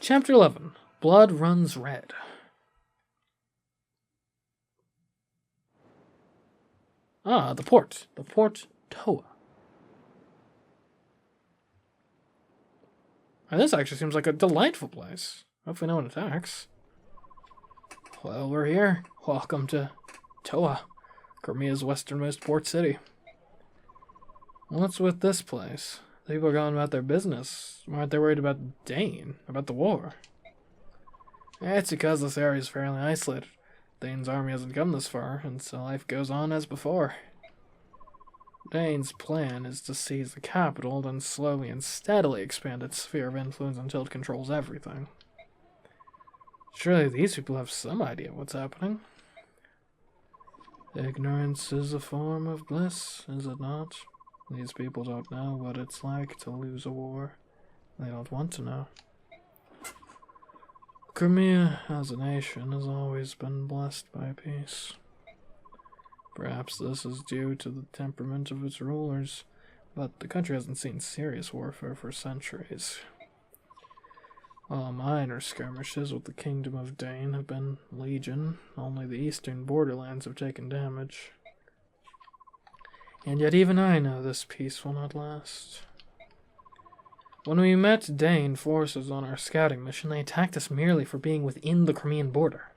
Chapter 11. Blood Runs Red. Ah, the port. The Port Toa. And this actually seems like a delightful place. Hopefully no one attacks. Well, we're here. Welcome to Toa, Crimea's westernmost port city. What's with this place? People are going about their business. Why aren't they worried about Dane? About the war? It's because this area is fairly isolated. Dane's army hasn't come this far, and so life goes on as before. Dane's plan is to seize the capital, then slowly and steadily expand its sphere of influence until it controls everything. Surely these people have some idea what's happening. Ignorance is a form of bliss, is it not? These people don't know what it's like to lose a war. They don't want to know. Crimea, as a nation, has always been blessed by peace. Perhaps this is due to the temperament of its rulers, but the country hasn't seen serious warfare for centuries. While minor skirmishes with the Kingdom of Dane have been legion, only the eastern borderlands have taken damage. And yet even I know this peace will not last. When we met Dane forces on our scouting mission, they attacked us merely for being within the Crimean border.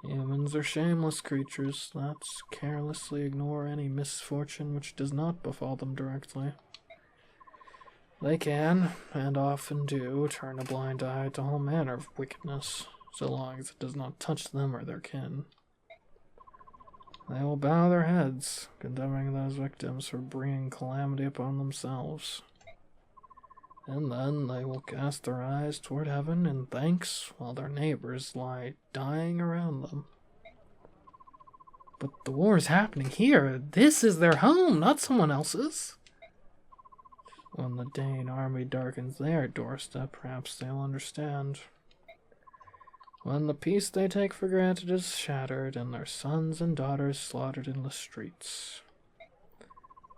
Humans are shameless creatures that carelessly ignore any misfortune which does not befall them directly. They can, and often do, turn a blind eye to all manner of wickedness, so long as it does not touch them or their kin. They will bow their heads, condemning those victims for bringing calamity upon themselves. And then they will cast their eyes toward heaven in thanks while their neighbors lie dying around them. But the war is happening here. This is their home, not someone else's. When the Dane army darkens their doorstep, perhaps they'll understand. When the peace they take for granted is shattered and their sons and daughters slaughtered in the streets,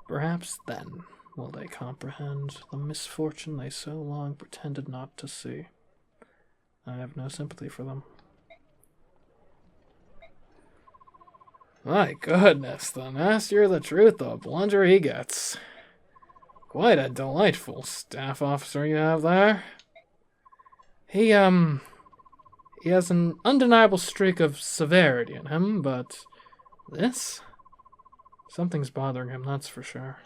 perhaps then will they comprehend the misfortune they so long pretended not to see. I have no sympathy for them. My goodness, the nastier the truth, the blunter he gets. Quite a delightful staff officer you have there. He has an undeniable streak of severity in him, but this? Something's bothering him, that's for sure.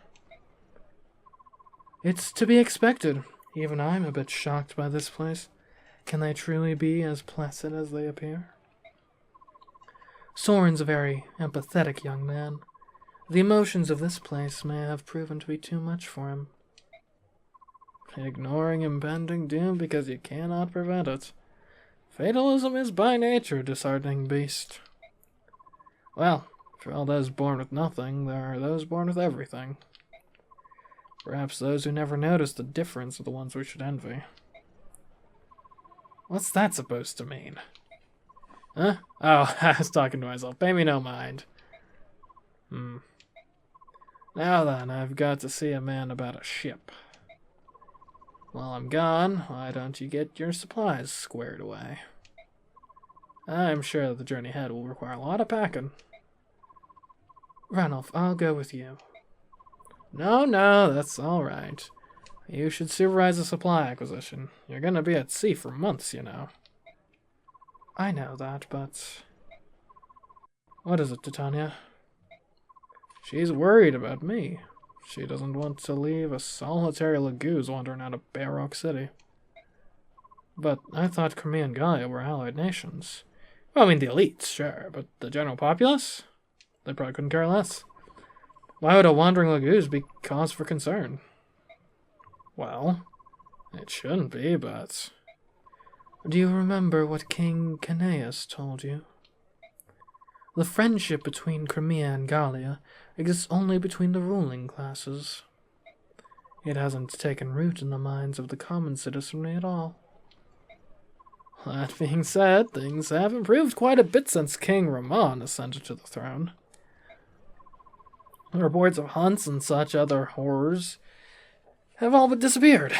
It's to be expected. Even I'm a bit shocked by this place. Can they truly be as placid as they appear? Soren's a very empathetic young man. The emotions of this place may have proven to be too much for him. Ignoring impending doom because you cannot prevent it. Fatalism is by nature a disheartening beast. Well, for all those born with nothing, there are those born with everything. Perhaps those who never notice the difference are the ones we should envy. What's that supposed to mean? Huh? Oh, I was talking to myself. Pay me no mind. Now then, I've got to see a man about a ship. While I'm gone, why don't you get your supplies squared away? I'm sure that the journey ahead will require a lot of packing. Ranulph, I'll go with you. No, that's all right. You should supervise the supply acquisition. You're going to be at sea for months, you know. I know that, but... What is it, Titania? She's worried about me. She doesn't want to leave a solitary Laguz wandering out of Barrock City. But I thought Crimea and Gallia were allied nations. Well, I mean, the elites, sure, but the general populace? They probably couldn't care less. Why would a wandering Laguz be cause for concern? Well, it shouldn't be, but... Do you remember what King Caneus told you? The friendship between Crimea and Gallia exists only between the ruling classes. It hasn't taken root in the minds of the common citizenry at all. That being said, things have improved quite a bit since King Ramon ascended to the throne. The reports of hunts and such other horrors have all but disappeared.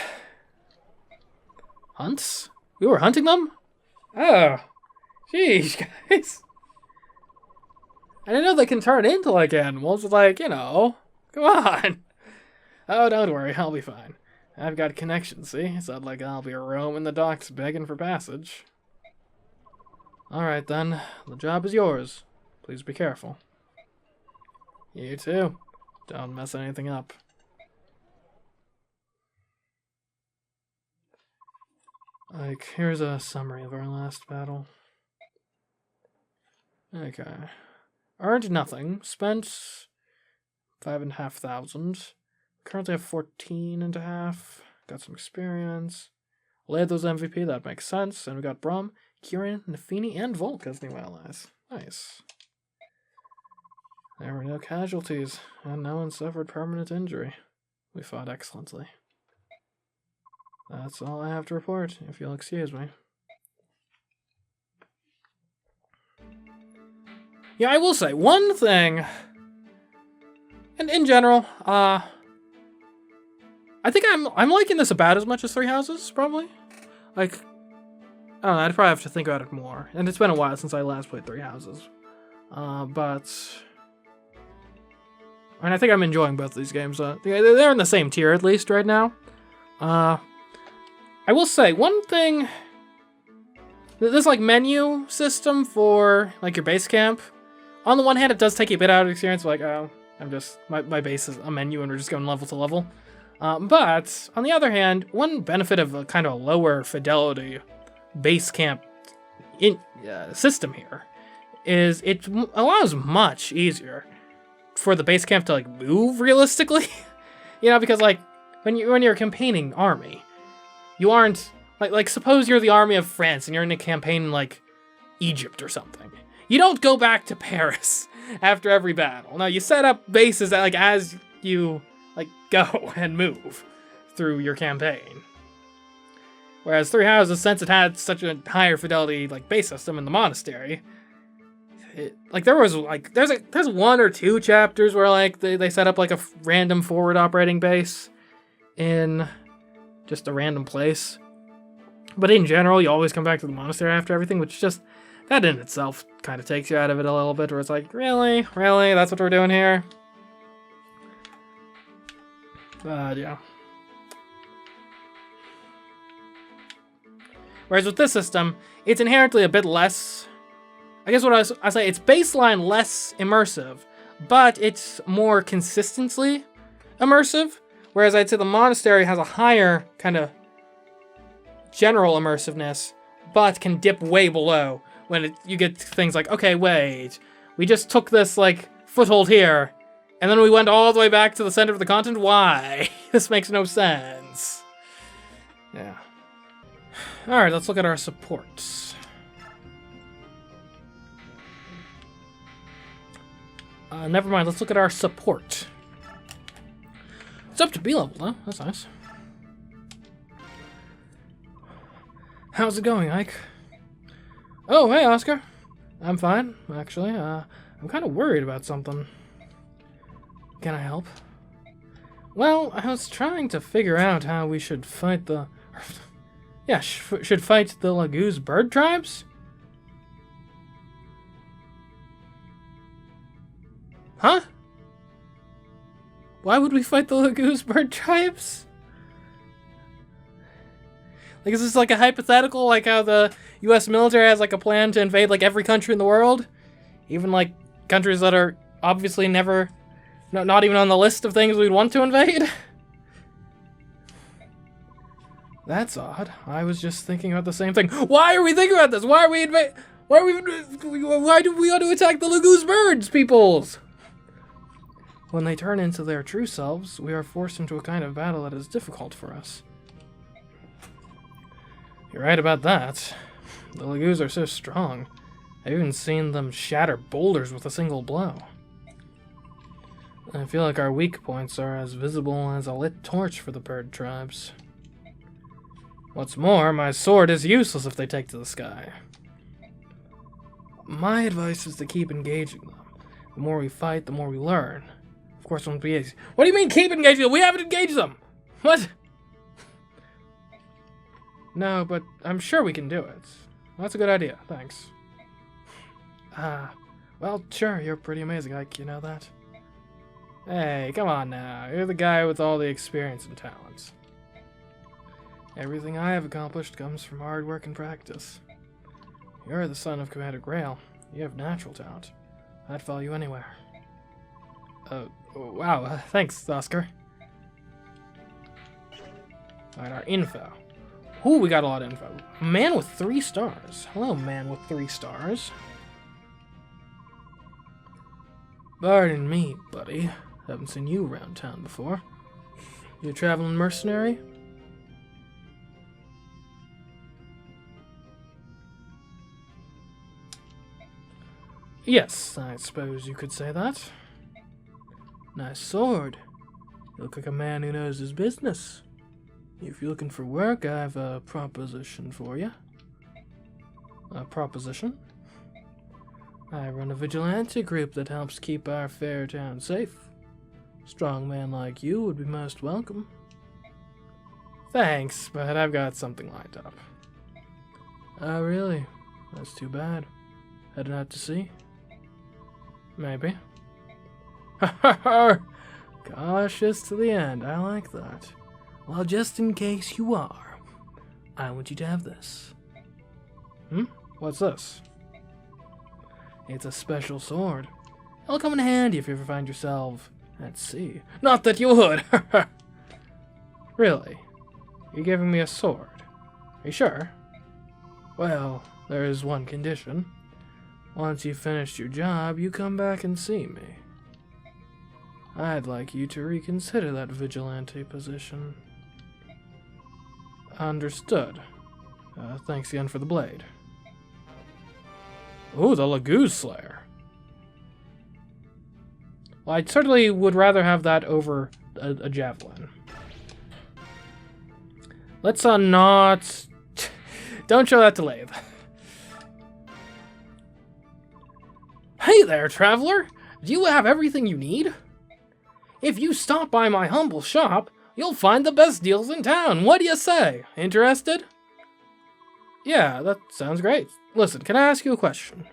Hunts? We were hunting them? Oh. Jeez, guys. I didn't know they can turn into, like, animals. Like, you know. Come on. Oh, don't worry. I'll be fine. I've got connections, see? It's not like I'll be roaming the docks begging for passage. Alright, then. The job is yours. Please be careful. You too. Don't mess anything up. Like, here's a summary of our last battle. Okay. Earned nothing. Spent 5,500. Currently have 14.5. Got some experience. Laid those MVP, that makes sense. And we got Braum, Kieran, Nafini, and Volk as new allies. Nice. There were no casualties, and no one suffered permanent injury. We fought excellently. That's all I have to report, if you'll excuse me. Yeah, I will say, one thing, and in general, I think I'm liking this about as much as Three Houses, probably. Like, I don't know, I'd probably have to think about it more. And it's been a while since I last played Three Houses. But and I think I'm enjoying both of these games. They're in the same tier, at least, right now. I will say, one thing, this, like, menu system for, like, your base camp, on the one hand, it does take you a bit out of experience, like, oh, my base is a menu and we're just going level to level. But, on the other hand, one benefit of a kind of a lower fidelity base camp system here is it allows much easier for the base camp to, like, move realistically. You know, because, like, when you're a campaigning army, you aren't, like, suppose you're the army of France and you're in a campaign in, like, Egypt or something. You don't go back to Paris after every battle. No, you set up bases that, like, as you, like, go and move through your campaign. Whereas Three Houses, since it had such a higher fidelity, like, base system in the monastery, like, there was, like, there's one or two chapters where, like, they set up, like, a random forward operating base in just a random place. But in general, you always come back to the monastery after everything, which just, that in itself kind of takes you out of it a little bit, where it's like, really? Really? That's what we're doing here? Yeah. Whereas with this system, it's inherently a bit less, I guess what I say, it's baseline less immersive, but it's more consistently immersive. Whereas I'd say the monastery has a higher kind of general immersiveness, but can dip way below when you get things like, okay, wait, we just took this, like, foothold here, and then we went all the way back to the center of the continent? Why? This makes no sense. Yeah. Alright, let's look at our supports. Never mind, let's look at our support. It's up to B level, though. That's nice. How's it going, Ike? Oh, hey, Oscar. I'm fine, actually. I'm kind of worried about something. Can I help? Well, I was trying to figure out how we should fight the... Yeah, should fight the Laguz bird tribes? Huh? Why would we fight the Laguz bird tribes? Like, is this like a hypothetical, like how the US military has like a plan to invade like every country in the world? Even like countries that are obviously never, not even on the list of things we'd want to invade? That's odd. I was just thinking about the same thing. Why are we thinking about this? Why are we why do we want to attack the Laguz birds, peoples? When they turn into their true selves, we are forced into a kind of battle that is difficult for us. You're right about that. The Laguz are so strong. I've even seen them shatter boulders with a single blow. I feel like our weak points are as visible as a lit torch for the bird tribes. What's more, my sword is useless if they take to the sky. My advice is to keep engaging them. The more we fight, the more we learn. Of course, it won't be easy. What do you mean keep engaging them? We haven't engaged them! What? No, but I'm sure we can do it. That's a good idea, thanks. Well, sure, you're pretty amazing, Ike, you know that? Hey, come on now, you're the guy with all the experience and talents. Everything I have accomplished comes from hard work and practice. You're the son of Commander Grail. You have natural talent. I'd follow you anywhere. Wow, thanks, Oscar. Alright, our info. Ooh, we got a lot of info. Man with 3 stars. Hello, man with 3 stars. Pardon me, buddy. Haven't seen you around town before. You a traveling mercenary? Yes, I suppose you could say that. Nice sword. You look like a man who knows his business. If you're looking for work, I have a proposition for you. A proposition? I run a vigilante group that helps keep our fair town safe. A strong man like you would be most welcome. Thanks, but I've got something lined up. Oh, really? That's too bad. Heading out to sea? Maybe. Ha ha ha! Cautious to the end, I like that. Well, just in case you are, I want you to have this. What's this? It's a special sword. It'll come in handy if you ever find yourself at sea. Not that you would! Really? You're giving me a sword? Are you sure? Well, there is one condition. Once you've finished your job, you come back and see me. I'd like you to reconsider that vigilante position. Understood. Thanks again for the blade. Ooh, the Laguz Slayer. Well, I certainly would rather have that over a javelin. Let's not... Don't show that to Lathe. Hey there, traveler! Do you have everything you need? If you stop by my humble shop, you'll find the best deals in town. What do you say? Interested? Yeah, that sounds great. Listen, can I ask you a question?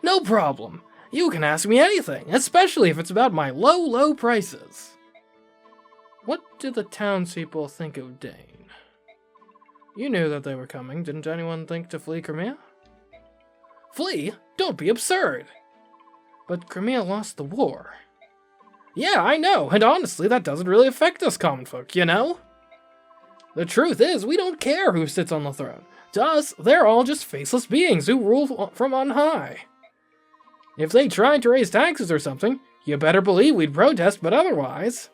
No problem. You can ask me anything, especially if it's about my low, low prices. What do the townspeople think of Dane? You knew that they were coming. Didn't anyone think to flee Crimea? Flee? Don't be absurd. But Crimea lost the war. Yeah, I know, and honestly, that doesn't really affect us common folk, you know? The truth is, we don't care who sits on the throne. To us, they're all just faceless beings who rule from on high. If they tried to raise taxes or something, you better believe we'd protest, but otherwise...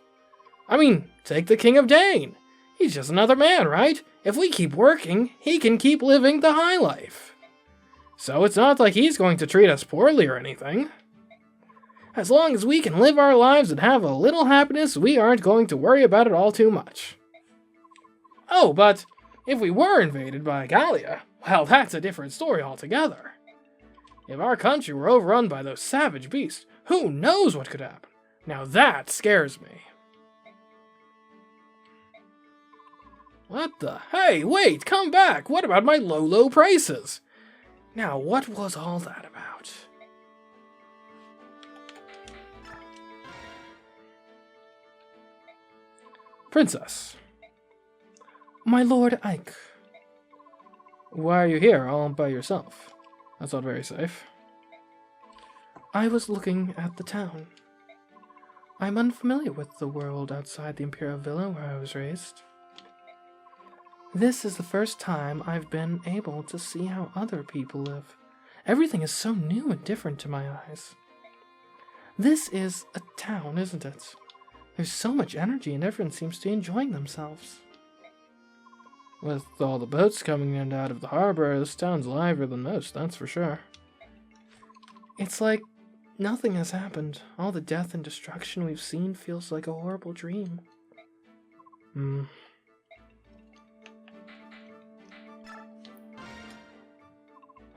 I mean, take the King of Dane. He's just another man, right? If we keep working, he can keep living the high life. So it's not like he's going to treat us poorly or anything. As long as we can live our lives and have a little happiness, we aren't going to worry about it all too much. Oh, but if we were invaded by Gallia, well, that's a different story altogether. If our country were overrun by those savage beasts, who knows what could happen? Now that scares me. What the? Hey, wait, come back! What about my low, low prices? Now, what was all that about? Princess. My Lord Ike. Why are you here all by yourself? That's not very safe. I was looking at the town. I'm unfamiliar with the world outside the Imperial Villa where I was raised. This is the first time I've been able to see how other people live. Everything is so new and different to my eyes. This is a town, isn't it? There's so much energy and everyone seems to be enjoying themselves. With all the boats coming in and out of the harbor, this town's livelier than most, that's for sure. It's like nothing has happened. All the death and destruction we've seen feels like a horrible dream.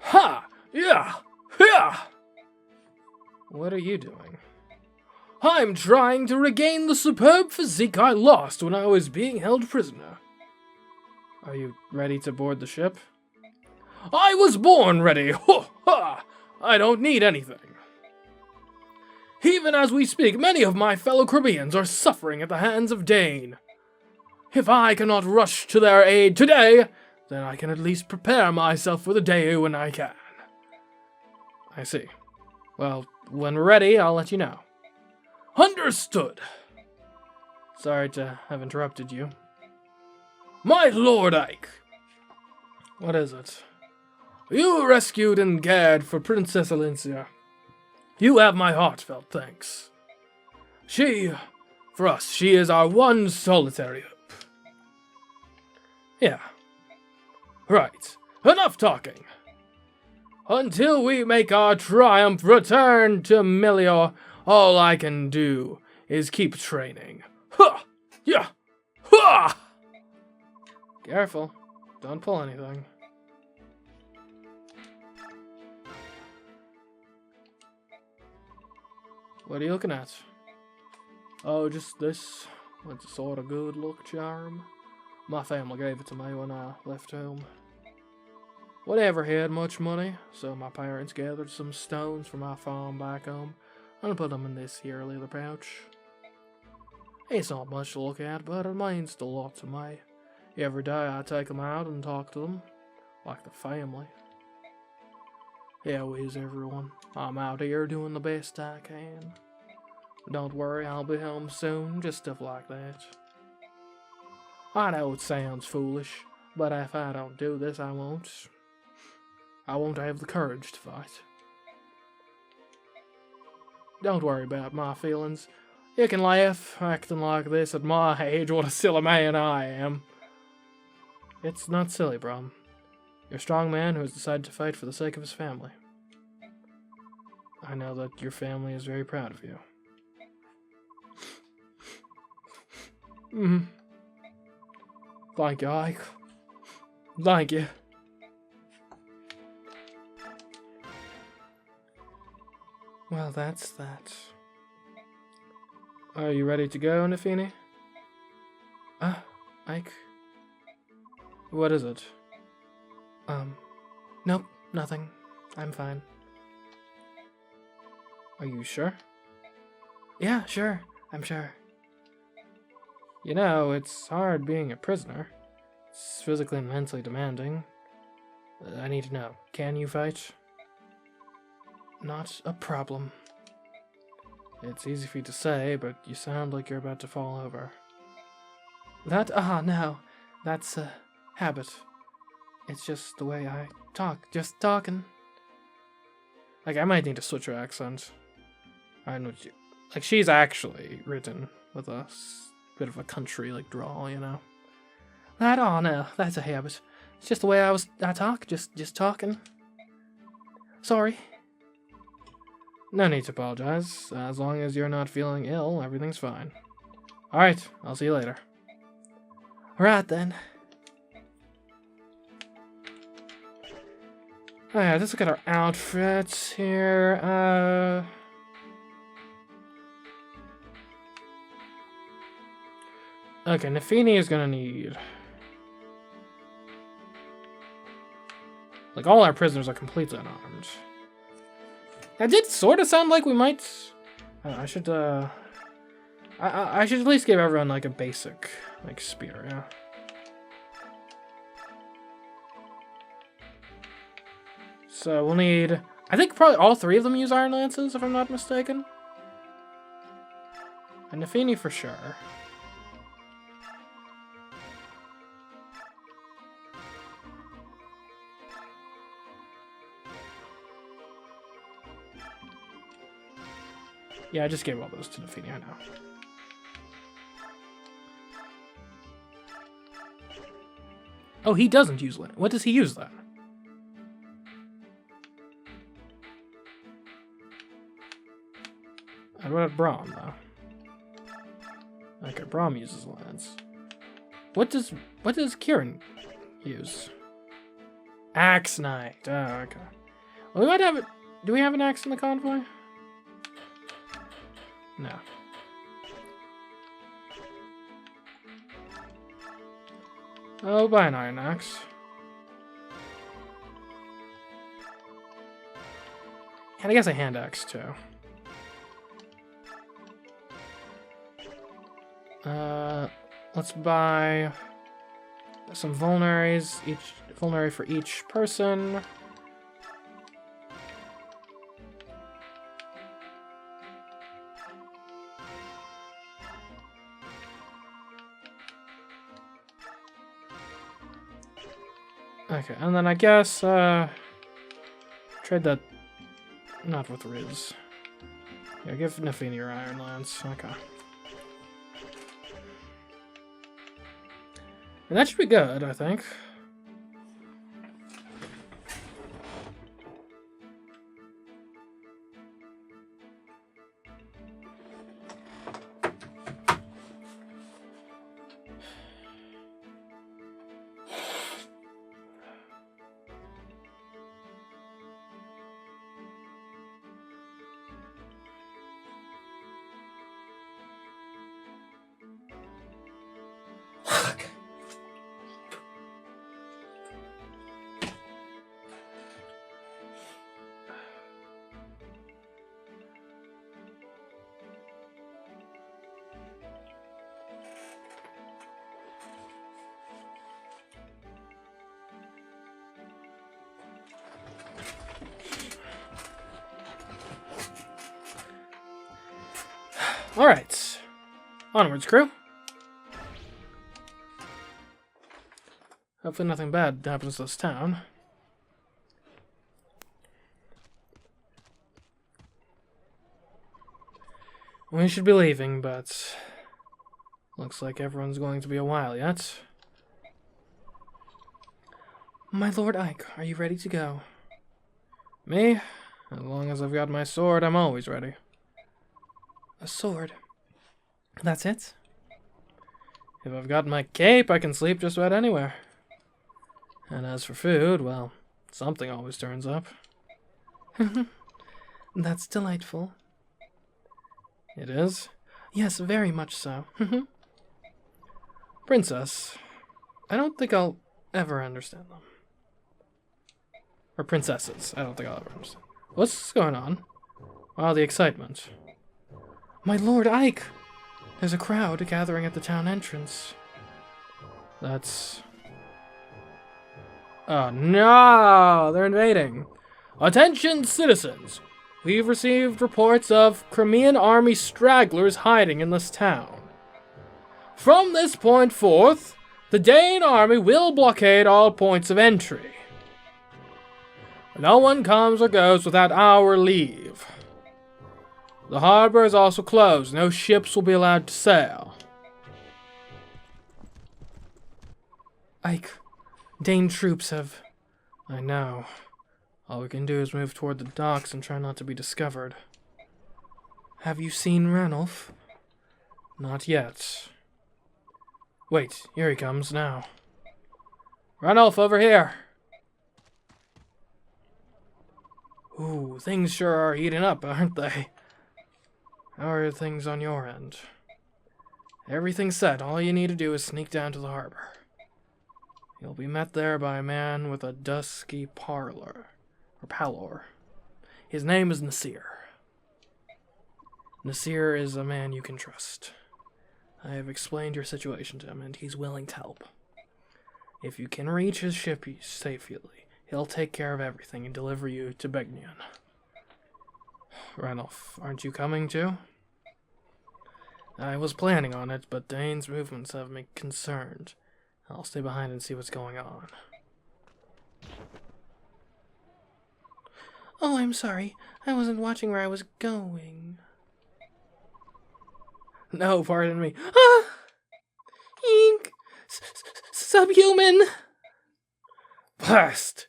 Ha! Yeah! Yeah! What are you doing? I'm trying to regain the superb physique I lost when I was being held prisoner. Are you ready to board the ship? I was born ready! Ho ha! I don't need anything. Even as we speak, many of my fellow Caribbeans are suffering at the hands of Dane. If I cannot rush to their aid today, then I can at least prepare myself for the day when I can. I see. Well, when we're ready, I'll let you know. Understood. Sorry to have interrupted you. My Lord Ike. What is it? You rescued and cared for Princess Alencia. You have my heartfelt thanks. For us, she is our one solitary hope. Yeah. Right. Enough talking. Until we make our triumph return to Melior, all I can do is keep training. Ha! Yeah! Ha! Careful. Don't pull anything. What are you looking at? Oh, just this. It's a sort of good luck charm. My family gave it to me when I left home. Whatever had much money, so my parents gathered some stones from my farm back home and put them in this here leather pouch. It's not much to look at, but it means a lot to me. Every day I take them out and talk to them, like the family. How is everyone? I'm out here doing the best I can. Don't worry, I'll be home soon, just stuff like that. I know it sounds foolish, but if I don't do this, I won't have the courage to fight. Don't worry about my feelings. You can laugh, acting like this at my age, what a silly man I am. It's not silly, Brom. You're a strong man who has decided to fight for the sake of his family. I know that your family is very proud of you. Thank you, Ike. Thank you. Well, that's that. Are you ready to go, Nafini? Ike? What is it? Nope, nothing. I'm fine. Are you sure? Yeah, sure. I'm sure. You know, it's hard being a prisoner. It's physically and mentally demanding. I need to know, can you fight? Not a problem. It's easy for you to say, but you sound like you're about to fall over. No. That's a habit. It's just the way I talk. Just talking. Like, I might need to switch her accent. I know you... Like, she's actually written with a bit of a country, like, drawl, you know? No. That's a habit. It's just the way I talk. Just talking. Sorry. No need to apologize. As long as you're not feeling ill, everything's fine. Alright, I'll see you later. Alright then. Alright, let's look at our outfits here. Okay, Nafini is gonna need... Like, all our prisoners are completely unarmed. That did sort of sound like we might... I should at least give everyone, like, a basic, like, spear, yeah. So we'll need... I think probably all three of them use iron lances, if I'm not mistaken. And Nafini for sure. Yeah, I just gave all those to Nafini, I know. Oh, he doesn't use land. What does he use then? What about Braum, though? Okay, Braum uses lands. What does Kieran use? Axe Knight. Oh, okay. Well, we might have it. Do we have an axe in the convoy? No. Oh, buy an iron axe. And I guess a hand axe, too. Let's buy some vulneraries, each vulnerary for each person. Okay, and then I guess, trade that, not with Riz. Yeah, give Nafini your Iron Lance, okay. And that should be good, I think. Alright. Onwards, crew. Hopefully nothing bad happens to this town. We should be leaving, but looks like everyone's going to be a while yet. My Lord Ike, are you ready to go? Me? As long as I've got my sword, I'm always ready. A sword? That's it? If I've got my cape, I can sleep just about anywhere. And as for food, well, something always turns up. That's delightful. It is? Yes, very much so. Princess, I don't think I'll ever understand them. Or princesses, I don't think I'll ever understand. What's going on? Wow, the excitement. My Lord Ike! There's a crowd gathering at the town entrance. That's... Oh no! They're invading! Attention, citizens! We've received reports of Crimean army stragglers hiding in this town. From this point forth, the Dane army will blockade all points of entry. No one comes or goes without our leave. The harbor is also closed. No ships will be allowed to sail. Ike, Dane troops have... I know. All we can do is move toward the docks and try not to be discovered. Have you seen Ranulph? Not yet. Wait, here he comes now. Ranulph, over here! Ooh, things sure are heating up, aren't they? How are things on your end? Everything's set. All you need to do is sneak down to the harbor. You'll be met there by a man with a dusky pallor. His name is Nasir. Nasir is a man you can trust. I have explained your situation to him, and he's willing to help. If you can reach his ship safely, he'll take care of everything and deliver you to Begnion. Ranulph, aren't you coming too? I was planning on it, but Dane's movements have me concerned. I'll stay behind and see what's going on. Oh, I'm sorry. I wasn't watching where I was going. No, pardon me. Ah! Ink! Subhuman! Blast!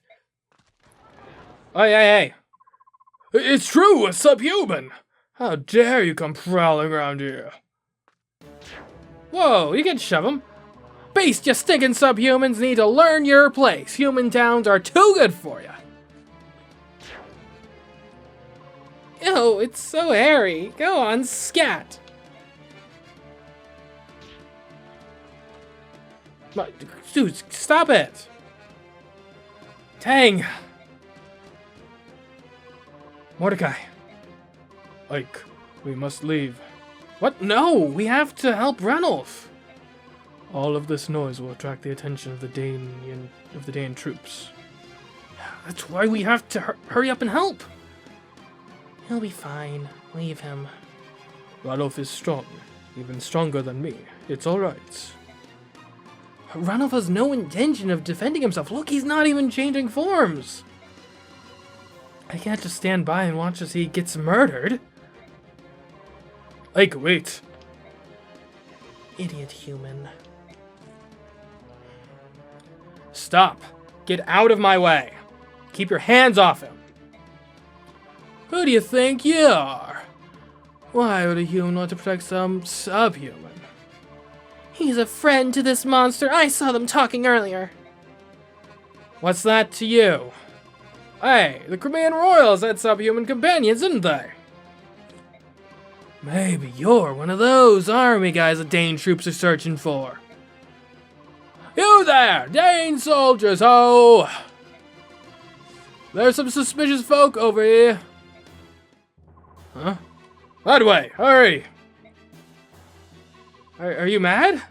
Hey! It's true, a subhuman! How dare you come prowling around here? Whoa, you can shove him. Beast, you stinking subhumans need to learn your place. Human towns are too good for you. Ew, it's so hairy. Go on, scat. Dude, stop it! Dang! Mordecai. Ike, we must leave. What? No! We have to help Ranulph! All of this noise will attract the attention of the Dane troops. That's why we have to hurry up and help! He'll be fine. Leave him. Ranulph is strong. Even stronger than me. It's alright. Ranulph has no intention of defending himself. Look, he's not even changing forms! I can't just stand by and watch as he gets murdered. Ike, wait. Idiot human. Stop. Get out of my way. Keep your hands off him. Who do you think you are? Why would a human want to protect some subhuman? He's a friend to this monster. I saw them talking earlier. What's that to you? Hey, the Crimean Royals had subhuman companions, didn't they? Maybe you're one of those army guys the Dane troops are searching for. You there, Dane soldiers, ho! There's some suspicious folk over here. Huh? That way, hurry! Are you mad?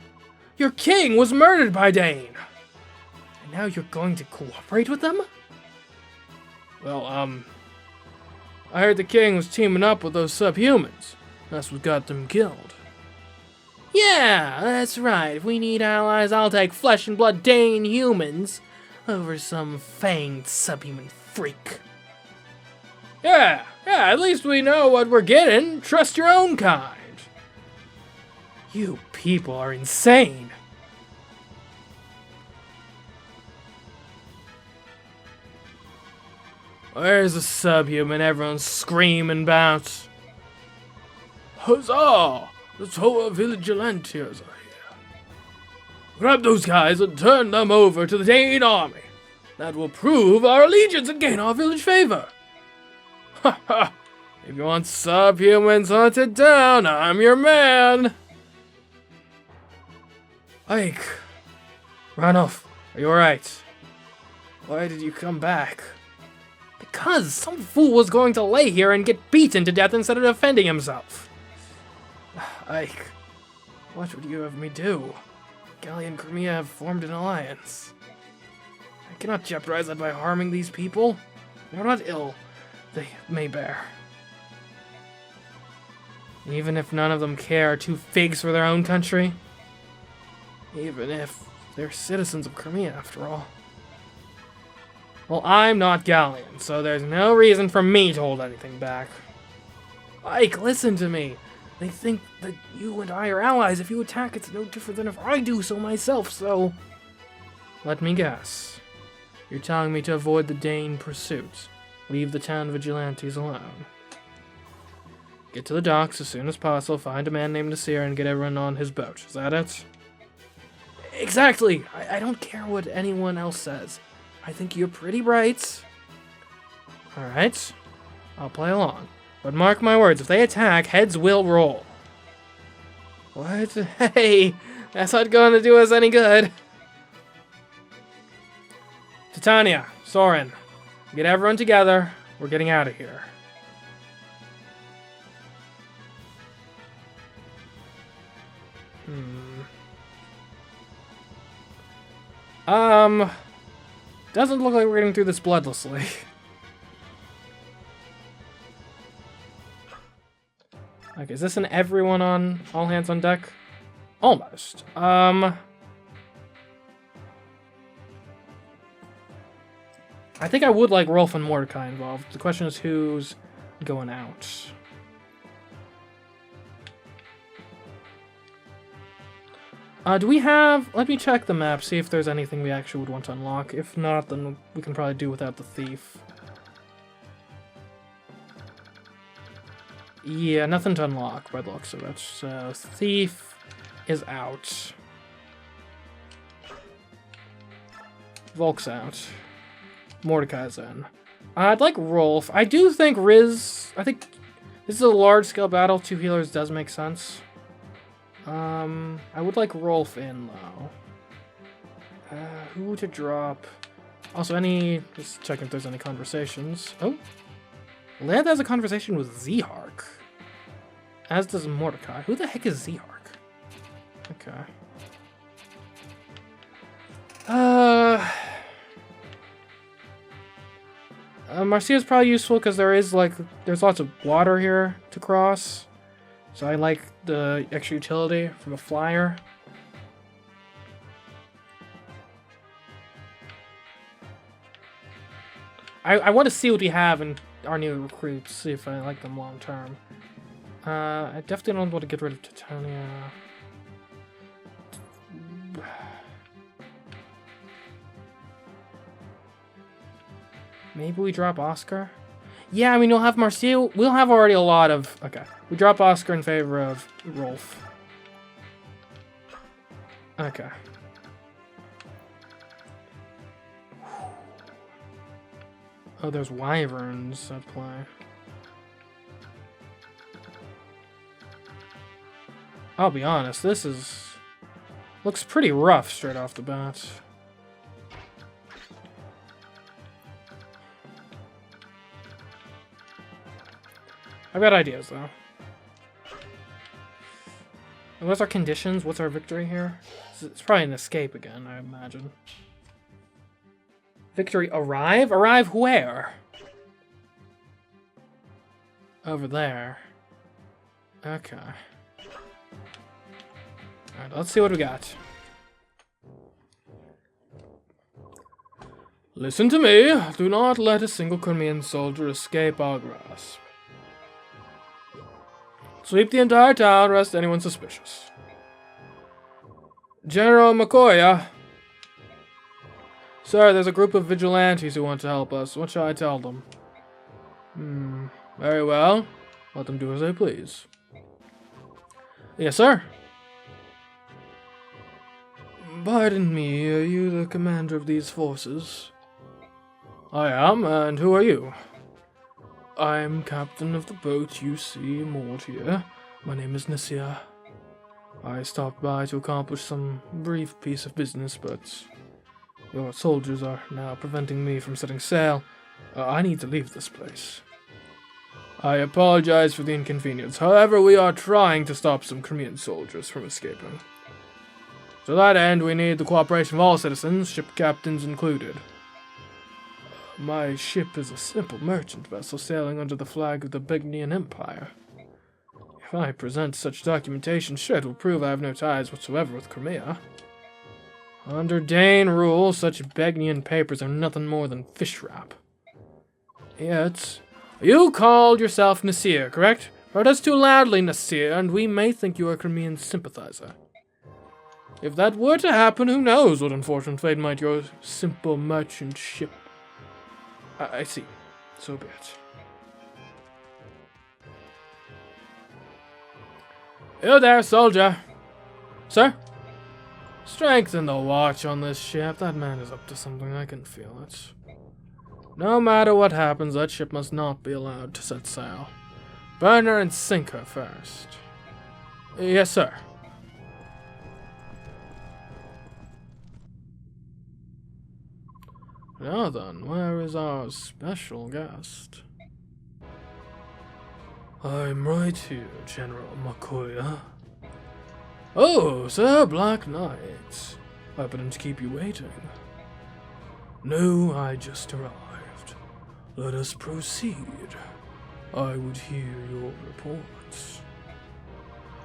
Your king was murdered by Dane! And now you're going to cooperate with them? Well, I heard the king was teaming up with those subhumans. That's what got them killed. Yeah, that's right. If we need allies, I'll take flesh and blood Dane humans over some fanged subhuman freak. Yeah, at least we know what we're getting. Trust your own kind. You people are insane. Where's the subhuman everyone's screaming about? Huzzah! The Toa Vigilantes are here. Grab those guys and turn them over to the Dane army. That will prove our allegiance and gain our village favor. Ha ha! If you want subhumans hunted down, I'm your man. Ike. Ranulph, are you alright? Why did you come back? Because some fool was going to lay here and get beaten to death instead of defending himself. Ike, what would you have me do? Gallia and Crimea have formed an alliance. I cannot jeopardize that by harming these people. They're not ill. They may bear. Even if none of them care two figs for their own country. Even if they're citizens of Crimea, after all. Well, I'm not Gallian, so there's no reason for me to hold anything back. Ike, listen to me. They think that you and I are allies. If you attack, it's no different than if I do so myself, so... Let me guess. You're telling me to avoid the Dane pursuit. Leave the town vigilantes alone. Get to the docks as soon as possible, find a man named Nasir, and get everyone on his boat. Is that it? Exactly! I don't care what anyone else says. I think you're pretty bright. Alright. I'll play along. But mark my words, if they attack, heads will roll. What? Hey! That's not going to do us any good. Titania, Soren, get everyone together. We're getting out of here. Doesn't look like we're getting through this bloodlessly. Okay, is this an everyone on all hands on deck? Almost. I think I would like Rolf and Mordecai involved. The question is who's going out. Do we have... Let me check the map, see if there's anything we actually would want to unlock. If not, then we can probably do without the thief. Yeah, nothing to unlock by the looks of it. So, thief is out. Volk's out. Mordecai's in. I'd like Rolf. I do think Riz... I think this is a large-scale battle. 2 healers does make sense. I would like Rolf in, though. Who to drop? Also, just checking if there's any conversations. Oh, Led has a conversation with Zehark. As does Mordecai. Who the heck is Zehark? Okay. Marcia is probably useful because there's lots of water here to cross. So I like the extra utility from a flyer. I want to see what we have in our new recruits, see if I like them long term. I definitely don't want to get rid of Titania. Maybe we drop Oscar? Yeah, I mean, we'll have Marcia. We'll have already a lot of... Okay. We drop Oscar in favor of Rolf. Okay. Oh, there's wyverns at play. I'll be honest, looks pretty rough straight off the bat. I've got ideas, though. And what's our conditions? What's our victory here? It's probably an escape again, I imagine. Victory arrive? Arrive where? Over there. Okay. Alright, let's see what we got. Listen to me. Do not let a single Crimean soldier escape our grasp. Sweep the entire town, arrest anyone suspicious. General McCoy. Sir, there's a group of vigilantes who want to help us. What shall I tell them? Very well. Let them do as they please. Yes, sir. Pardon me, are you the commander of these forces? I am, and who are you? I'm captain of the boat you see moored here. My name is Nasir. I stopped by to accomplish some brief piece of business, but your soldiers are now preventing me from setting sail. I need to leave this place. I apologize for the inconvenience. However, we are trying to stop some Crimean soldiers from escaping. To that end, we need the cooperation of all citizens, ship captains included. My ship is a simple merchant vessel sailing under the flag of the Begnian Empire. If I present such documentation, sure it will prove I have no ties whatsoever with Crimea. Under Dane rule, such Begnian papers are nothing more than fish wrap. Yet, you called yourself Nasir, correct? Heard us too loudly, Nasir, and we may think you are a Crimean sympathizer. If that were to happen, who knows what unfortunate fate might your simple merchant ship. I see. So be it. You there, soldier. Sir? Strengthen the watch on this ship. That man is up to something. I can feel it. No matter what happens, that ship must not be allowed to set sail. Burn her and sink her first. Yes, sir. Now then, where is our special guest? I'm right here, General McCoy. Oh, Sir Black Knight. I didn't keep you waiting. No, I just arrived. Let us proceed. I would hear your reports.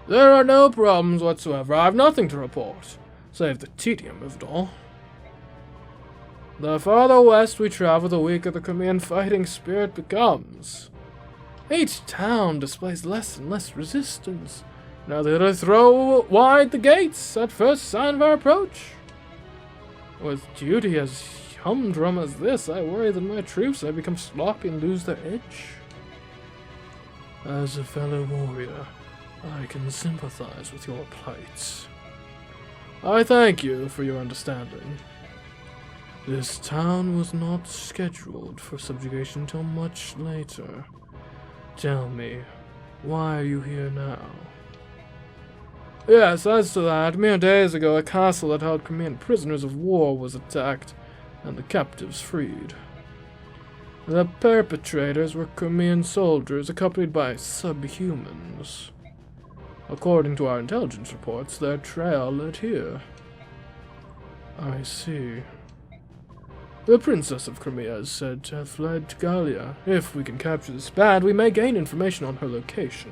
There are no problems whatsoever. I have nothing to report, save the tedium of it all. The farther west we travel, the weaker the Crimean fighting spirit becomes. Each town displays less and less resistance. Now they throw wide the gates at first sign of our approach. With duty as humdrum as this, I worry that my troops may become sloppy and lose their edge. As a fellow warrior, I can sympathize with your plight. I thank you for your understanding. This town was not scheduled for subjugation till much later. Tell me, why are you here now? Yes, as to that, mere days ago a castle that held Crimean prisoners of war was attacked, and the captives freed. The perpetrators were Crimean soldiers accompanied by subhumans. According to our intelligence reports, their trail led here. I see. The Princess of Crimea is said to have fled to Gallia. If we can capture this band, we may gain information on her location.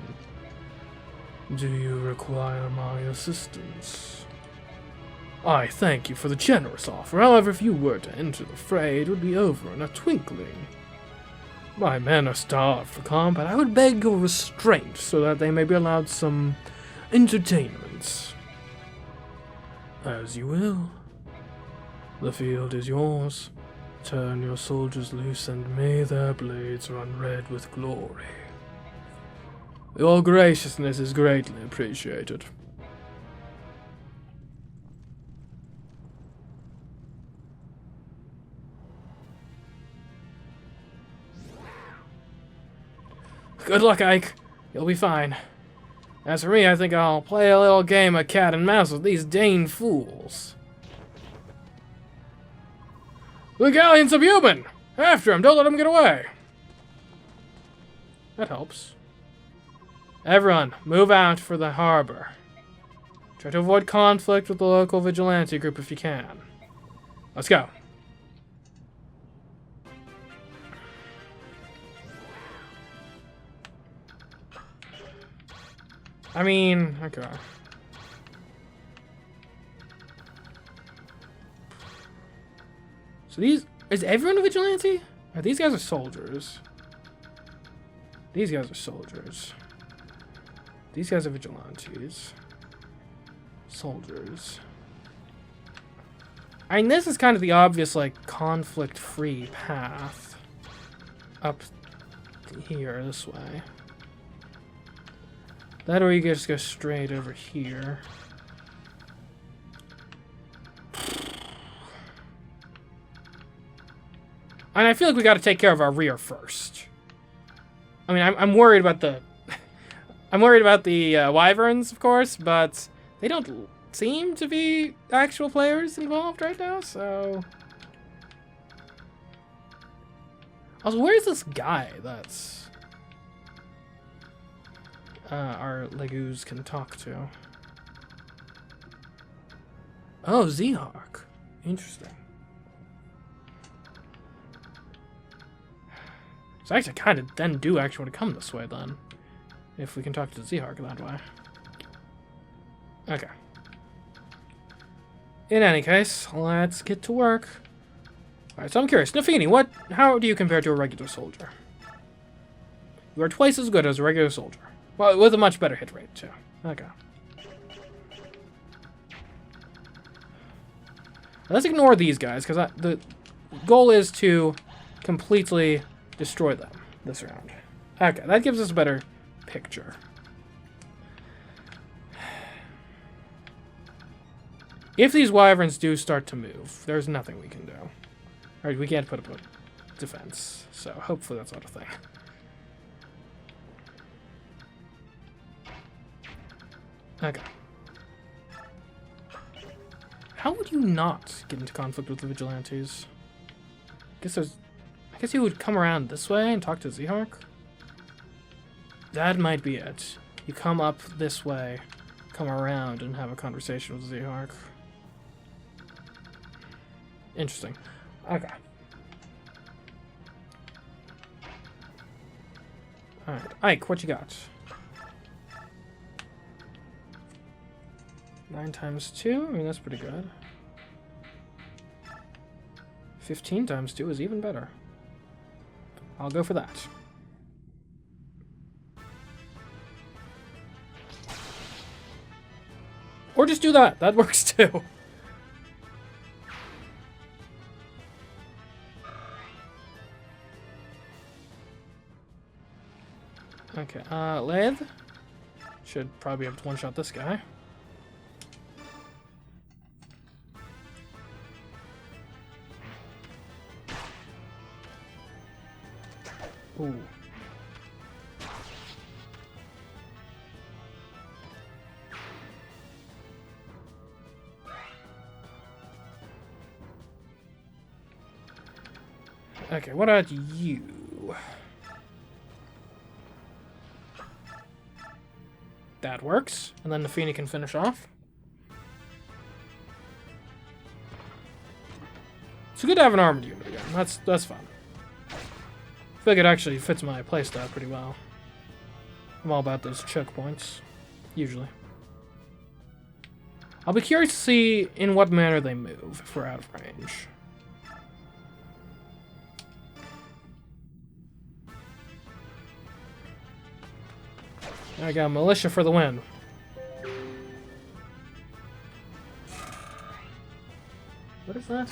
Do you require my assistance? I thank you for the generous offer. However, if you were to enter the fray, it would be over in a twinkling. My men are starved for combat. I would beg your restraint so that they may be allowed some entertainment. As you will. The field is yours. Turn your soldiers loose, and may their blades run red with glory. Your graciousness is greatly appreciated. Good luck, Ike. You'll be fine. As for me, I think I'll play a little game of cat and mouse with these Dane fools. The galleon's subhuman! After him, don't let him get away! That helps. Everyone, move out for the harbor. Try to avoid conflict with the local vigilante group if you can. Let's go. I mean, okay. So is everyone a vigilante? Or these guys are soldiers. These guys are soldiers. These guys are vigilantes. Soldiers. I mean, this is kind of the obvious, like, conflict-free path. Up here, this way. That or you just go straight over here. And I feel like we got to take care of our rear first. I mean, I'm worried about the... I'm worried about the wyverns, of course, but they don't seem to be actual players involved right now, so... Also, where's this guy that's... our Legoos can talk to? Oh, Z-Hawk. Interesting. So I actually kind of then do actually want to come this way then. If we can talk to Z-Hawk that way. Okay. In any case, let's get to work. Alright, so I'm curious. Nafini, how do you compare to a regular soldier? You are twice as good as a regular soldier. Well, with a much better hit rate, too. Okay. Let's ignore these guys, because the goal is to completely destroy them this round. Okay, that gives us a better picture. If these wyverns do start to move, there's nothing we can do. Alright, we can't put up a defense, so hopefully that's not a thing. Okay. How would you not get into conflict with the vigilantes? I guess you would come around this way and talk to Z-Hawk? That might be it. You come up this way, come around, and have a conversation with Z-Hawk. Interesting. Okay. Alright. Ike, what you got? 9 times 2? I mean, that's pretty good. 15 times 2 is even better. I'll go for that. Or just do that. That works too. Okay, Lathe. Should probably be able to one-shot this guy. Ooh. Okay, what about you? That works. And then the Feeny can finish off. It's good to have an armored unit again. That's fun. I feel like it actually fits my playstyle pretty well. I'm all about those choke points. Usually. I'll be curious to see in what manner they move if we're out of range. I got militia for the win. What is that?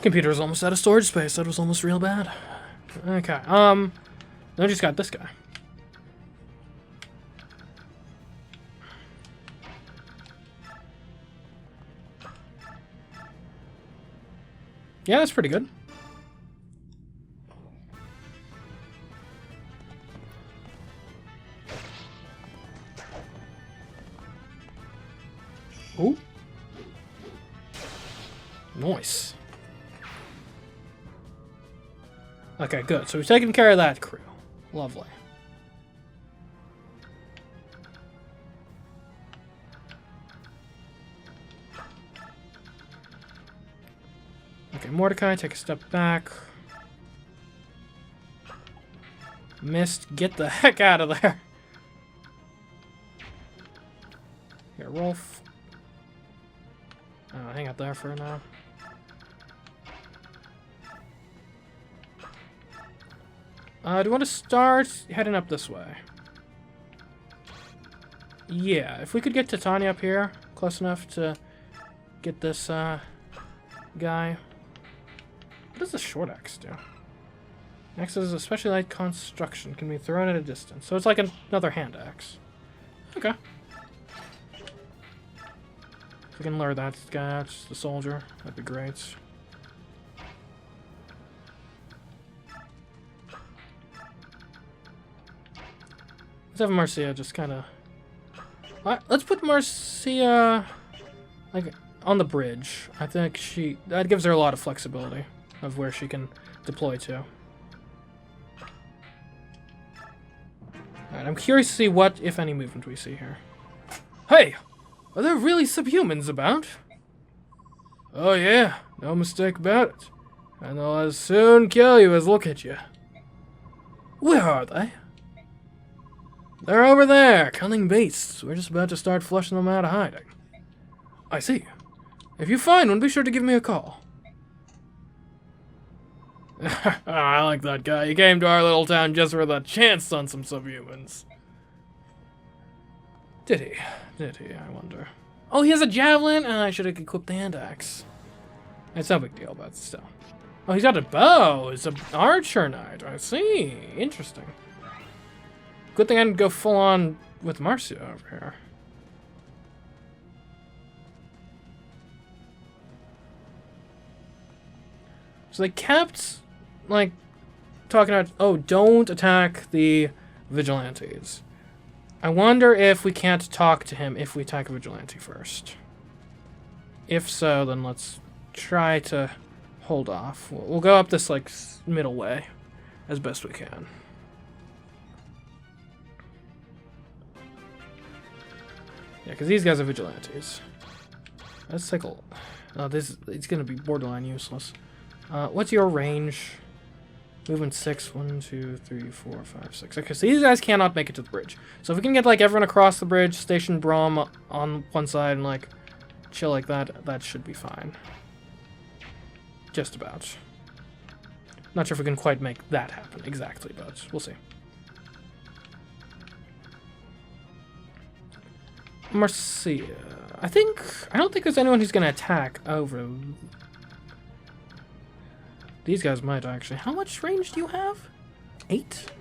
Computer's almost out of storage space. That was almost real bad. Okay, I just got this guy. Yeah, that's pretty good. Ooh. Nice. Okay, good. So we've taken care of that crew. Lovely. Okay, Mordecai, take a step back. Mist, get the heck out of there. Here, Rolf. Hang out there for now. Do you want to start heading up this way? Yeah, if we could get Titania up here, close enough to get this guy. What does the short axe do? Axe is especially light construction, can be thrown at a distance. So it's like another hand axe. Okay. If we can lure that guy out, the soldier, that'd be great. Let's have Marcia just kind of... let's put Marcia like on the bridge. I think that gives her a lot of flexibility of where she can deploy to. Alright, I'm curious to see what, if any, movement we see here. Hey! Are there really subhumans about? Oh yeah, no mistake about it. And they'll as soon kill you as look at you. Where are they? They're over there, cunning beasts. We're just about to start flushing them out of hiding. I see. If you find one, be sure to give me a call. I like that guy. He came to our little town just for the chance on some subhumans. Did he? Did he, I wonder. Oh, he has a javelin? I should have equipped the hand axe. It's no big deal, but still. Oh, he's got a bow. It's an archer knight. I see. Interesting. Good thing I didn't go full on with Marcia over here. So they kept, like, talking about, oh, don't attack the vigilantes. I wonder if we can't talk to him if we attack a vigilante first. If so, then let's try to hold off. We'll go up this, like, middle way as best we can. Yeah, because these guys are vigilantes. Let's take a... it's going to be borderline useless. What's your range? Movement 6. 1, 2, 3, 4, 5, 6. Okay, so these guys cannot make it to the bridge. So if we can get, like, everyone across the bridge, station Braum on one side, and, like, chill like that, that should be fine. Just about. Not sure if we can quite make that happen exactly, but we'll see. Marcia. I don't think there's anyone who's going to attack over. These guys might actually. How much range do you have? 8?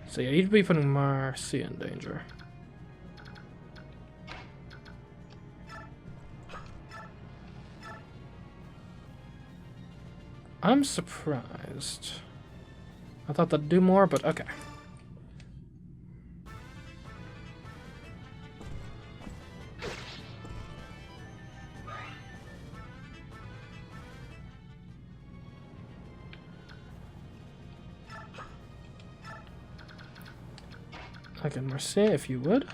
So yeah, you'd be putting Marcia in danger. I'm surprised. I thought that'd do more, but okay. Okay, Marcia, if you would.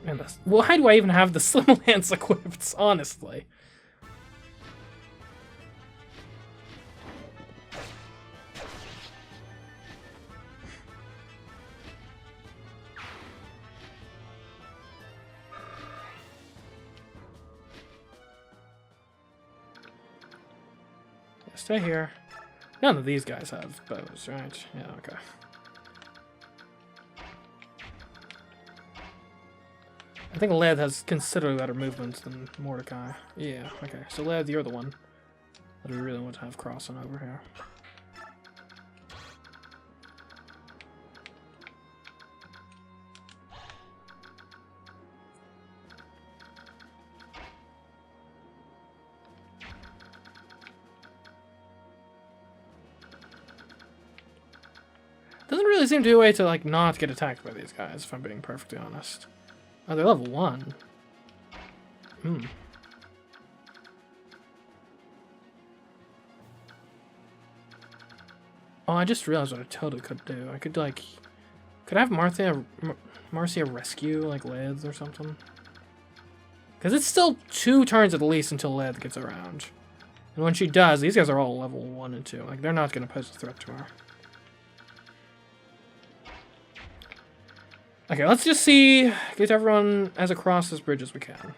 And this, why do I even have the Slim Lance equipped, honestly? Yeah, stay here. None of these guys have bows, right? Yeah, okay. I think Led has considerably better movements than Mordecai. Yeah, okay. So Led, you're the one that we really want to have crossing over here. Doesn't really seem to be a way to, like, not get attacked by these guys, if I'm being perfectly honest. Oh, they're level 1. Hmm. Oh, I just realized what I totally could do. I could, like... Could I have Marcia rescue, like, Leds or something? Because it's still 2 turns at least until Led gets around. And when she does, these guys are all level 1 and 2. Like, they're not going to pose a threat to her. Okay, let's just see, get everyone as across this bridge as we can.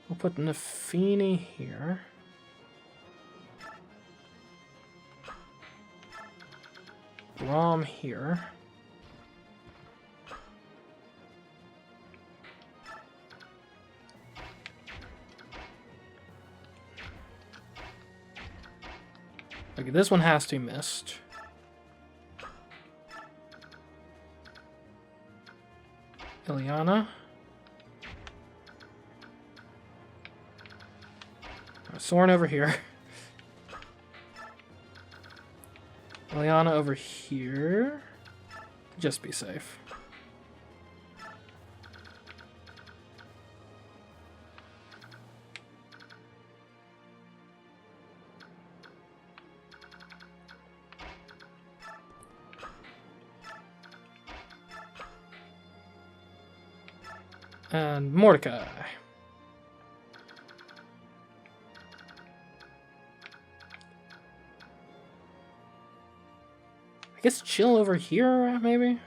We'll put Nafini here. Rom here. Okay, this one has to be missed. Ileana. Soren over here. Ileana over here. Just be safe. And Mordecai. I guess chill over here, maybe?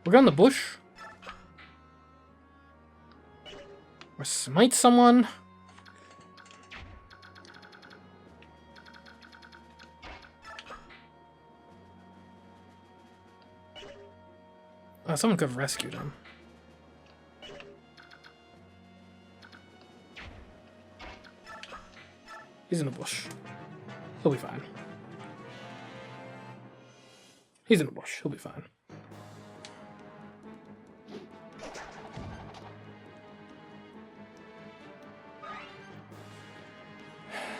We're going the bush? Or smite someone? Oh, someone could have rescued him. He's in the bush. He'll be fine. He's in the bush. He'll be fine.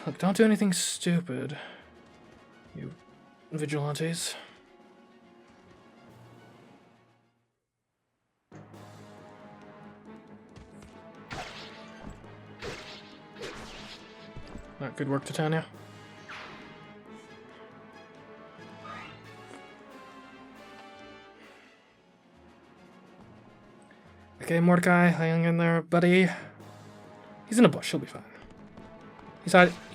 Look, don't do anything stupid, you vigilantes. Alright, good work, Titania. Okay, Mordecai, hang in there, buddy. He's in a bush, he'll be fine. He's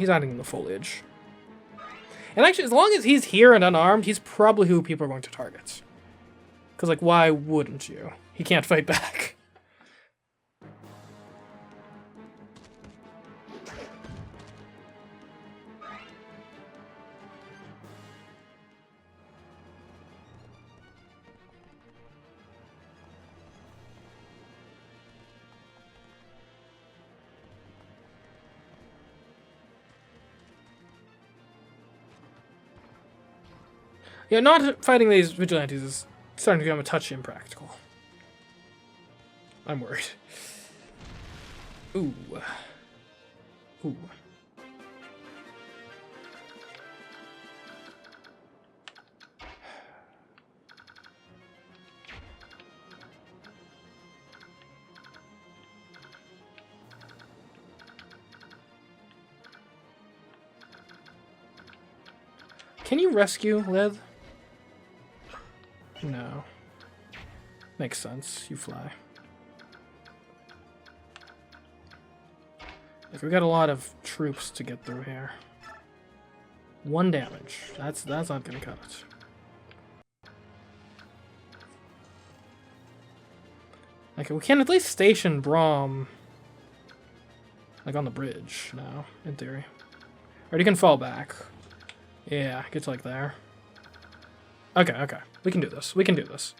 hiding in the foliage. And actually, as long as he's here and unarmed, he's probably who people are going to target. Because, like, why wouldn't you? He can't fight back. Yeah, not fighting these vigilantes is starting to become a touch impractical. I'm worried. Ooh. Ooh. Can you rescue Lith? No. Makes sense. You fly. Like, we got a lot of troops to get through here. 1 damage. That's not gonna cut it. Okay, we can at least station Braum, like, on the bridge now, in theory. Or you can fall back. Yeah, get to, like, there. Okay, okay. We can do this. We can do this.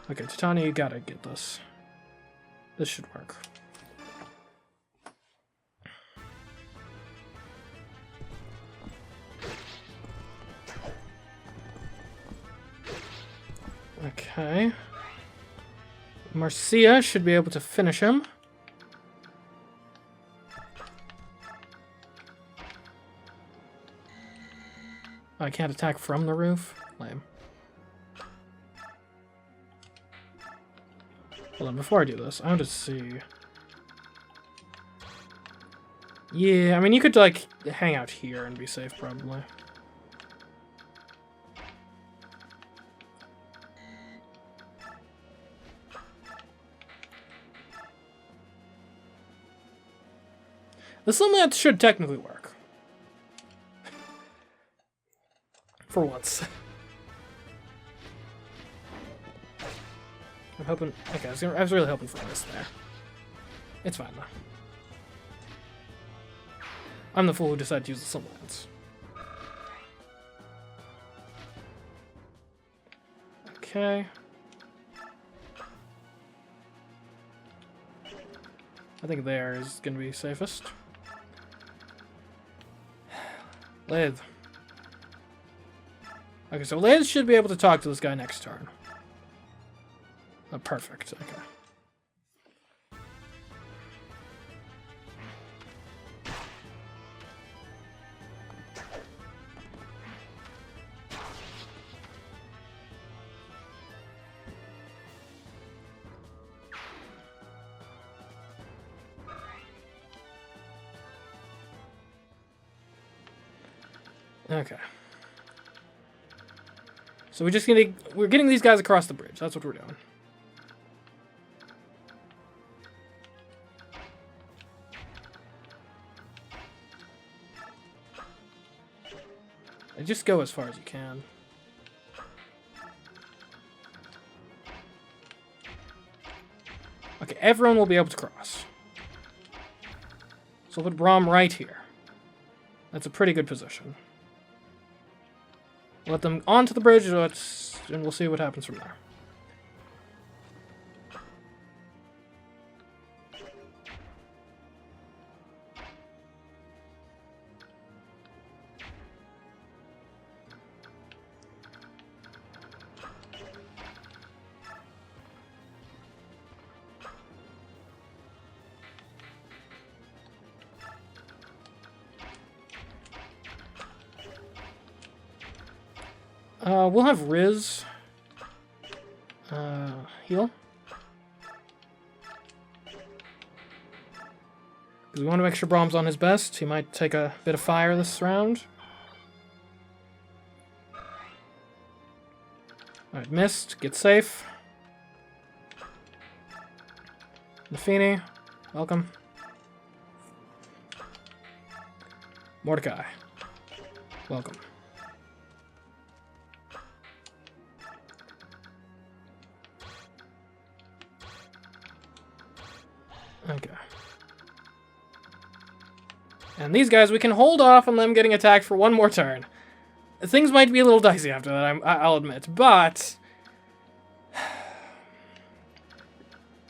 Okay, Titania, you gotta get this. This should work. Okay. Marcia should be able to finish him. Oh, I can't attack from the roof? Lame. Hold on, before I do this, I want to see... Yeah, I mean, you could, like, hang out here and be safe, probably. This Limlat should technically work. For once. I'm hoping... Okay, I was really hoping for this there. It's fine, though. I'm the fool who decided to use the Limlats. Okay. I think there is going to be safest. Lith. Okay, so Lith should be able to talk to this guy next turn. Oh, perfect. Okay. Okay. So we're getting these guys across the bridge. That's what we're doing. And just go as far as you can. Okay, everyone will be able to cross. So we'll put Braum right here. That's a pretty good position. Let them onto the bridge, and we'll see what happens from there. We'll have Riz heal. Because we want to make sure Brahm's on his best. He might take a bit of fire this round. Alright, missed. Get safe. Nafini, welcome. Mordecai, welcome. Okay. And these guys, we can hold off on them getting attacked for one more turn. Things might be a little dicey after that, I'll admit, but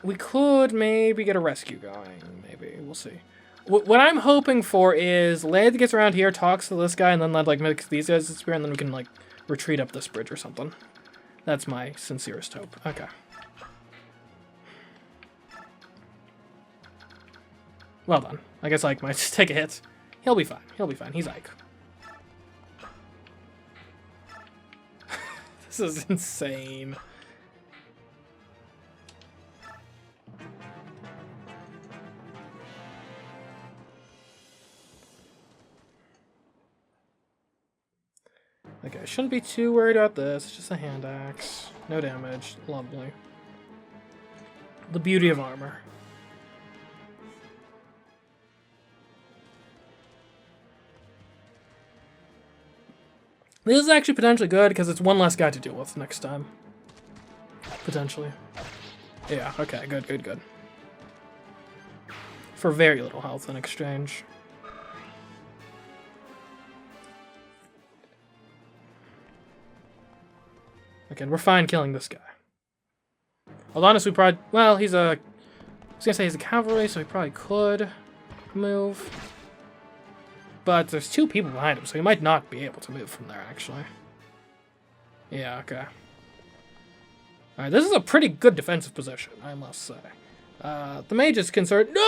we could maybe get a rescue going. Maybe, we'll see. What I'm hoping for is Layth gets around here, talks to this guy, and then like makes these guys disappear, and then we can like retreat up this bridge or something. That's my sincerest hope. Okay. Well done. I guess Ike might just take a hit. He'll be fine. He'll be fine. He's Ike. This is insane. Okay, I shouldn't be too worried about this. It's just a hand axe. No damage. Lovely. The beauty of armor. This is actually potentially good because it's one less guy to deal with next time. Potentially. Yeah, okay, good, good, good. For very little health in exchange. Okay, we're fine killing this guy. Although honestly, we probably... Well, he's a... I was gonna say he's a cavalry, so he probably could move. But there's two people behind him, so he might not be able to move from there, actually. Yeah, okay. Alright, this is a pretty good defensive position, I must say. The mage is concerned. No!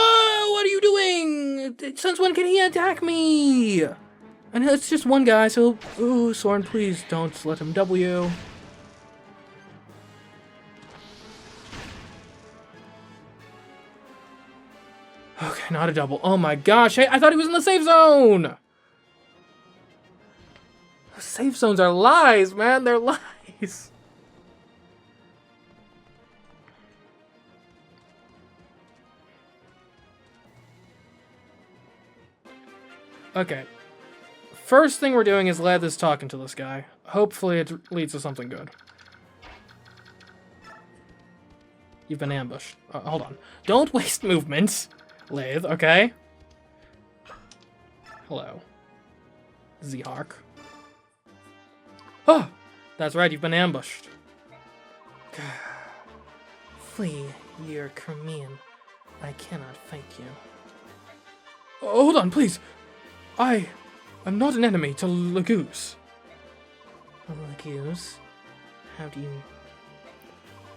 What are you doing? Since when can he attack me? And it's just one guy, so... Ooh, Soren, please don't let him double you. Okay, not a double. Oh my gosh, hey, I thought he was in the safe zone! Safe zones are lies, man, they're lies. Okay. First thing we're doing is Layth is talking to this guy. Hopefully it leads to something good. You've been ambushed. Hold on. Don't waste movement. Layth, okay? Hello. Zehark. Oh! That's right, you've been ambushed. Flee, you're Crimean. I cannot fight you. Oh, hold on, please. I am not an enemy to Lagoose. Lagoose? How do you...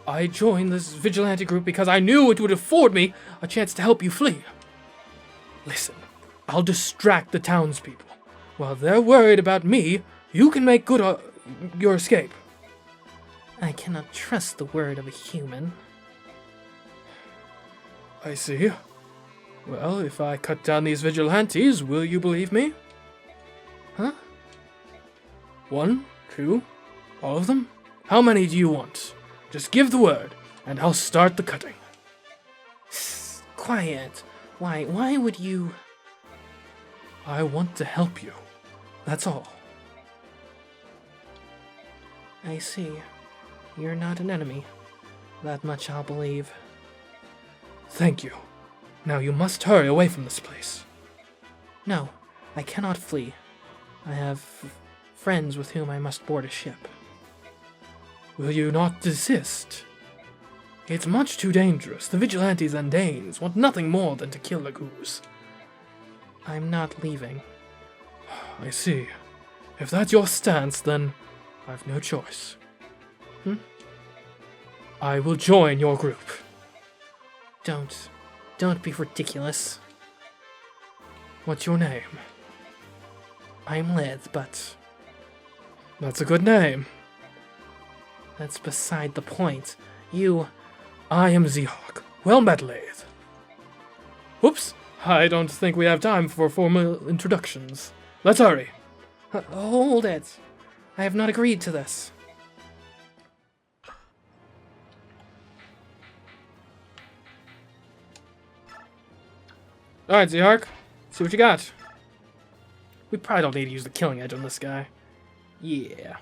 I joined this vigilante group because I knew it would afford me a chance to help you flee. Listen, I'll distract the townspeople. While they're worried about me, you can make good your escape. I cannot trust the word of a human. I see. Well, if I cut down these vigilantes, will you believe me? Huh? 1, 2, all of them? How many do you want? Just give the word, and I'll start the cutting. Quiet. Why would you... I want to help you. That's all. I see. You're not an enemy. That much I'll believe. Thank you. Now you must hurry away from this place. No, I cannot flee. I have friends with whom I must board a ship. Will you not desist? It's much too dangerous. The vigilantes and Danes want nothing more than to kill Lagoose. I'm not leaving. I see. If that's your stance, then I've no choice. I will join your group. Don't be ridiculous. What's your name? I'm Layth, but... That's a good name. That's beside the point. You... I am Zehawk. Well met, Lathe. Whoops. I don't think we have time for formal introductions. Let's hurry. Hold it. I have not agreed to this. Alright, Zehawk. See what you got. We probably don't need to use the killing edge on this guy. Yeah.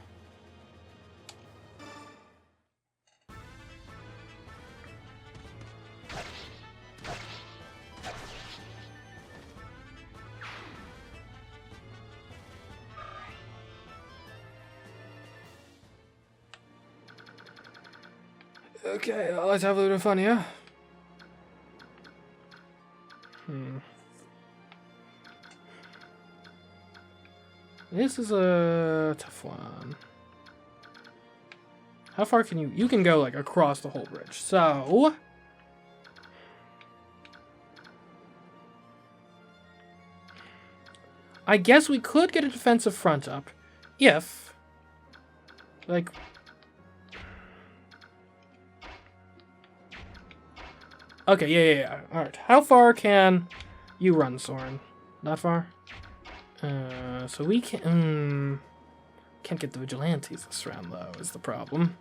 Okay, let's have a little fun here. This is a tough one. How far can you... You can go, like, across the whole bridge. So... I guess we could get a defensive front up. If... Like... Okay, yeah. Alright. How far can you run, Soren? Not far? So we can... can't get the vigilantes this round, though, is the problem.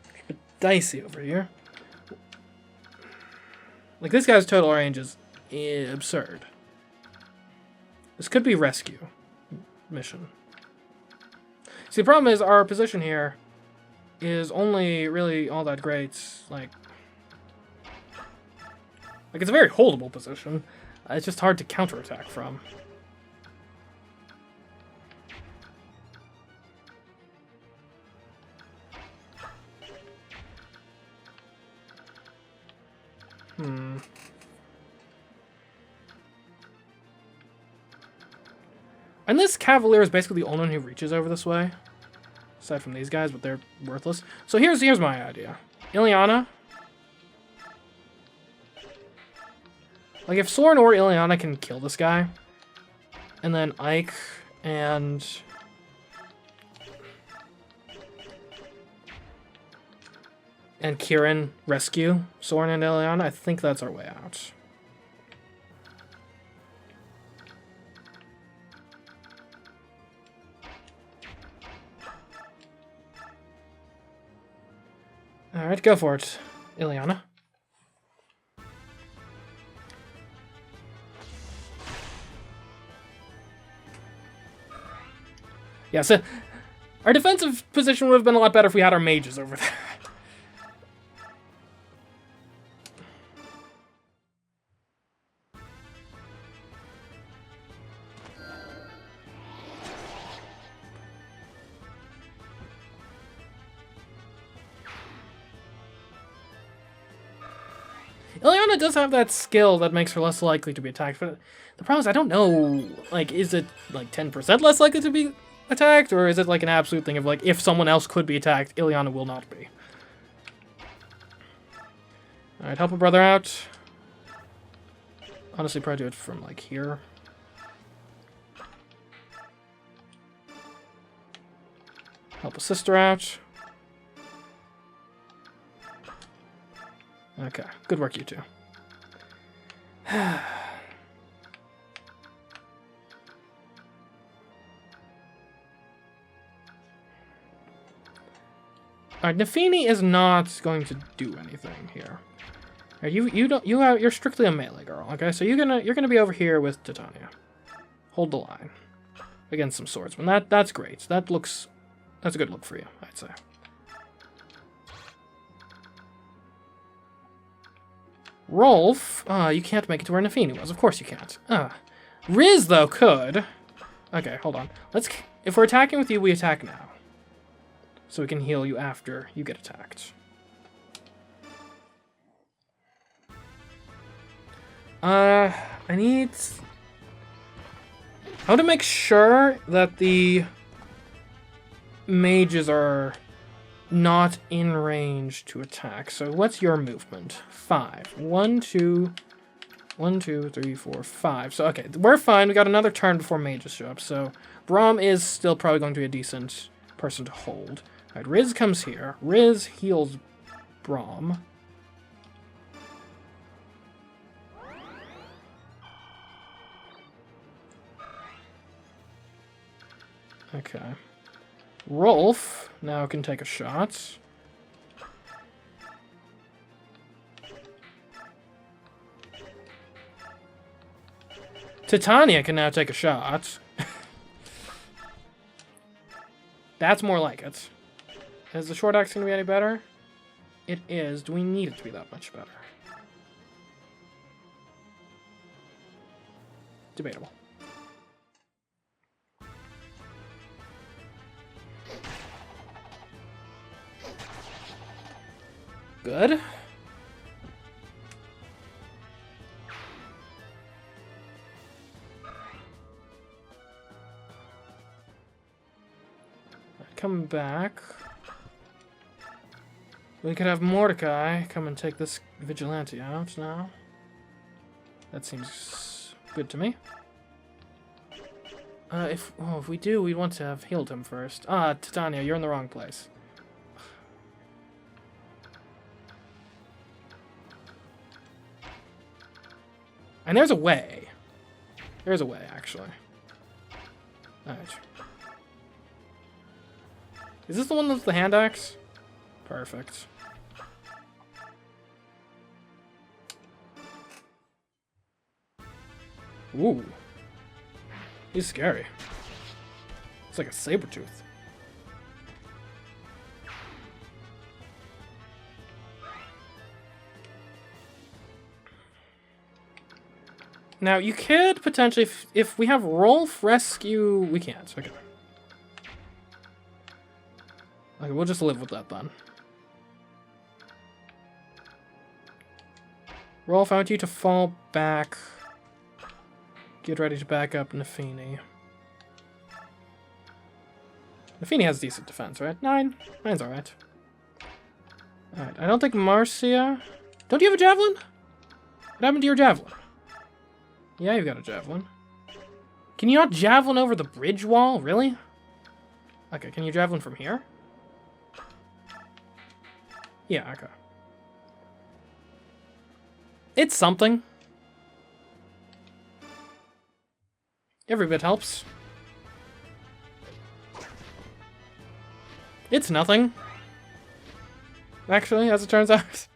A bit dicey over here. Like, this guy's total range is absurd. This could be rescue mission. See, the problem is our position here is only really all that great. Like it's a very holdable position. It's just hard to counterattack from. And this Cavalier is basically the only one who reaches over this way. Aside from these guys, but they're worthless. So here's my idea. Ileana. Like, if Soren or Ileana can kill this guy, and then Ike and... Kieran rescue Soren and Ileana, I think that's our way out. Alright, go for it, Ileana. Yeah, so our defensive position would have been a lot better if we had our mages over there. Ileana does have that skill that makes her less likely to be attacked, but the problem is I don't know, like, is it like 10% less likely to be attacked, or is it like an absolute thing of like, if someone else could be attacked, Ileana will not be? Alright, help a brother out. Honestly, probably do it from like here. Help a sister out. Okay, good work, you two. Alright, Nafini is not going to do anything here. Right, you're strictly a melee girl, okay? So you're gonna be over here with Titania. Hold the line against some swordsmen. That's great. That's a good look for you, I'd say. Rolf, you can't make it to where Nafini was. Of course you can't. Riz, though, could. Okay, hold on. If we're attacking with you, we attack now. So we can heal you after you get attacked. I want to make sure that the mages are not in range to attack. So what's your movement? 5. 1, 2, 1, 2, 3, 4, 5. So, okay, we're fine. We got another turn before mages show up. So, Braum is still probably going to be a decent person to hold. All right, Riz comes here. Riz heals Braum. Okay. Rolf now can take a shot. Titania can now take a shot. That's more like it. Is the short axe going to be any better? It is. Do we need it to be that much better? Debatable. Good. Come back. We could have Mordecai come and take this vigilante out now. That seems good to me. If we do, we want to have healed him first. Ah, Titania, you're in the wrong place. And there's a way. There's a way, actually. Alright. Is this the one that's the hand axe? Perfect. Ooh. He's scary. It's like a saber tooth. Now, you could potentially, if we have Rolf rescue, we can't. Okay. Okay, we'll just live with that then. Rolf, I want you to fall back. Get ready to back up Nafini. Nafini has decent defense, right? 9. 9's alright. Alright, I don't think Marcia... Don't you have a javelin? What happened to your javelin? Yeah, you've got a javelin. Can you not javelin over the bridge wall? Really? Okay, can you javelin from here? Yeah, okay. It's something. Every bit helps. It's nothing. Actually, as it turns out.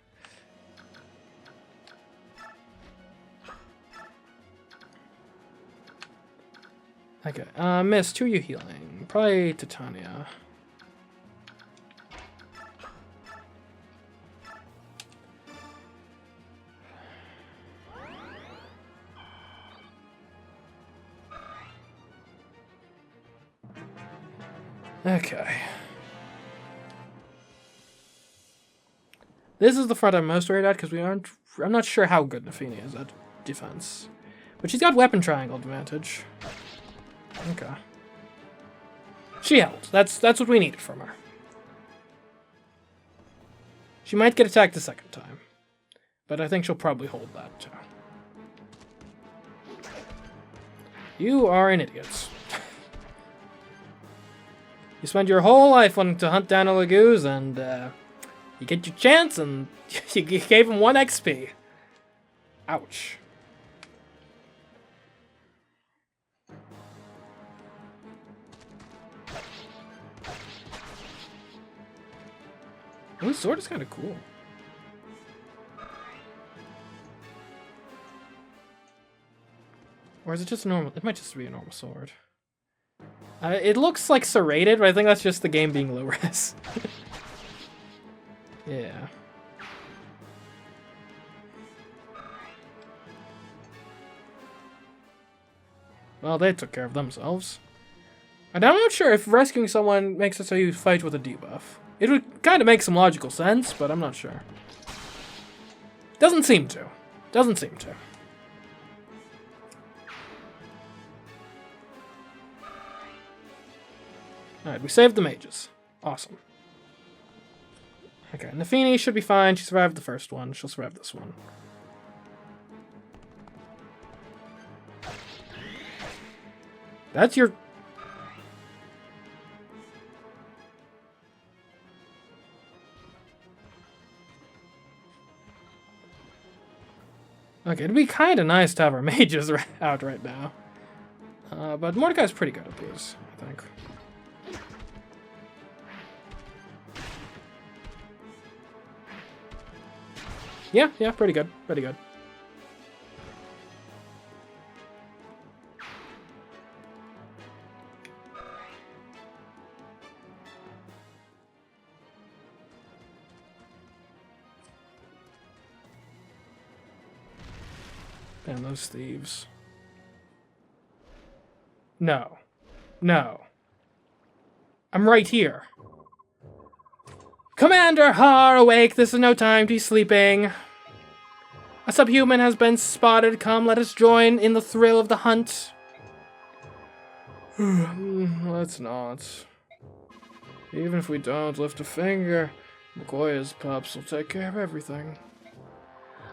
Okay, Miss, who are you healing? Probably Titania. Okay. This is the front I'm most worried at because I'm not sure how good Nafini is at defense. But she's got weapon triangle advantage. Okay. She held. That's what we needed from her. She might get attacked the second time. But I think she'll probably hold that too. You are an idiot. You spend your whole life wanting to hunt down a Laguz, and you get your chance, and you gave him 1 XP. Ouch. This sword is kind of cool. Or is it just a normal? It might just be a normal sword. It looks like serrated, but I think that's just the game being low res. Yeah. Well, they took care of themselves. And I'm not sure if rescuing someone makes it so you fight with a debuff. It would kind of make some logical sense, but I'm not sure. Doesn't seem to. Doesn't seem to. Alright, we saved the mages. Awesome. Okay, Nafini should be fine. She survived the first one. She'll survive this one. That's your... Okay, it'd be kind of nice to have our mages out right now. But Mordecai's pretty good at these, I think. Yeah, pretty good. Pretty good. And those thieves. No. No. I'm right here. Commander Har, awake! This is no time to be sleeping. A subhuman has been spotted. Come, let us join in the thrill of the hunt. Let's not. Even if we don't lift a finger, McCoy's pups will take care of everything.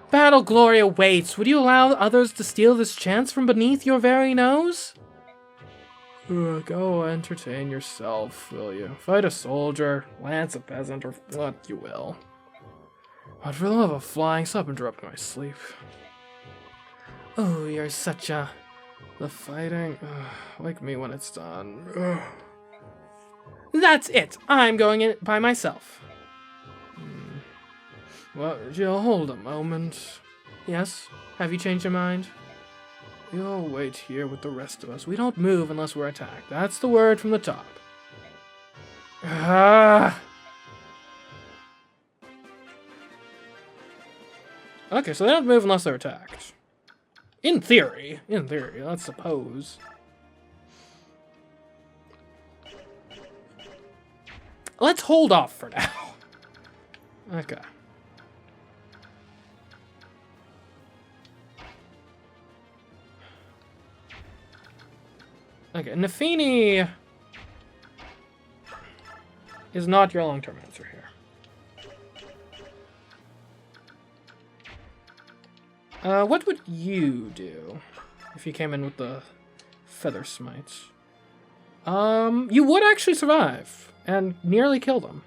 Battle glory awaits. Would you allow others to steal this chance from beneath your very nose? Go entertain yourself, will you? Fight a soldier, lance a peasant, or what you will. But for the love of flying, stop interrupting my sleep. Oh, you're such a... The fighting... wake me when it's done. That's it! I'm going in by myself. Well, Jill, hold a moment. Yes? Have you changed your mind? You'll wait here with the rest of us. We don't move unless we're attacked. That's the word from the top. Okay, so they don't move unless they're attacked. In theory, let's suppose. Let's hold off for now. Okay. Okay, Nafini is not your long-term answer here. What would you do if you came in with the Feather Smites? You would actually survive and nearly kill them.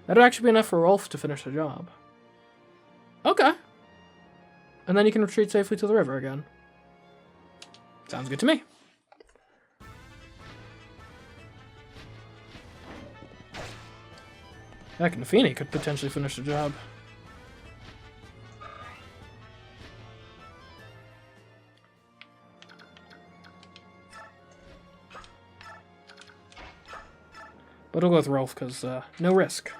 That would actually be enough for Rolf to finish the job. Okay. And then you can retreat safely to the river again. Sounds good to me. Heck, Nafini could potentially finish the job. But I'll go with Rolf, because no risk.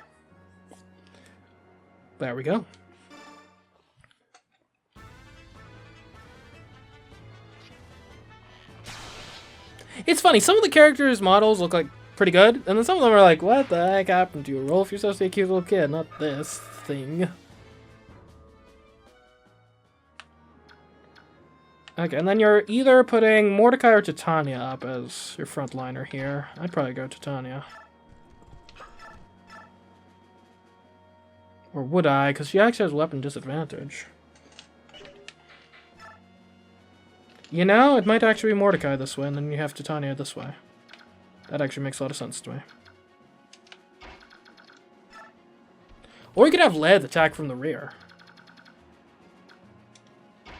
There we go. It's funny, some of the characters' models look like pretty good, and then some of them are like, what the heck happened to you, Rolf? You're supposed to be a cute little kid, not this thing. Okay, and then you're either putting Mordecai or Titania up as your frontliner here. I'd probably go Titania. Or would I? Because she actually has weapon disadvantage. You know, it might actually be Mordecai this way, and then you have Titania this way. That actually makes a lot of sense to me. Or you could have Led attack from the rear.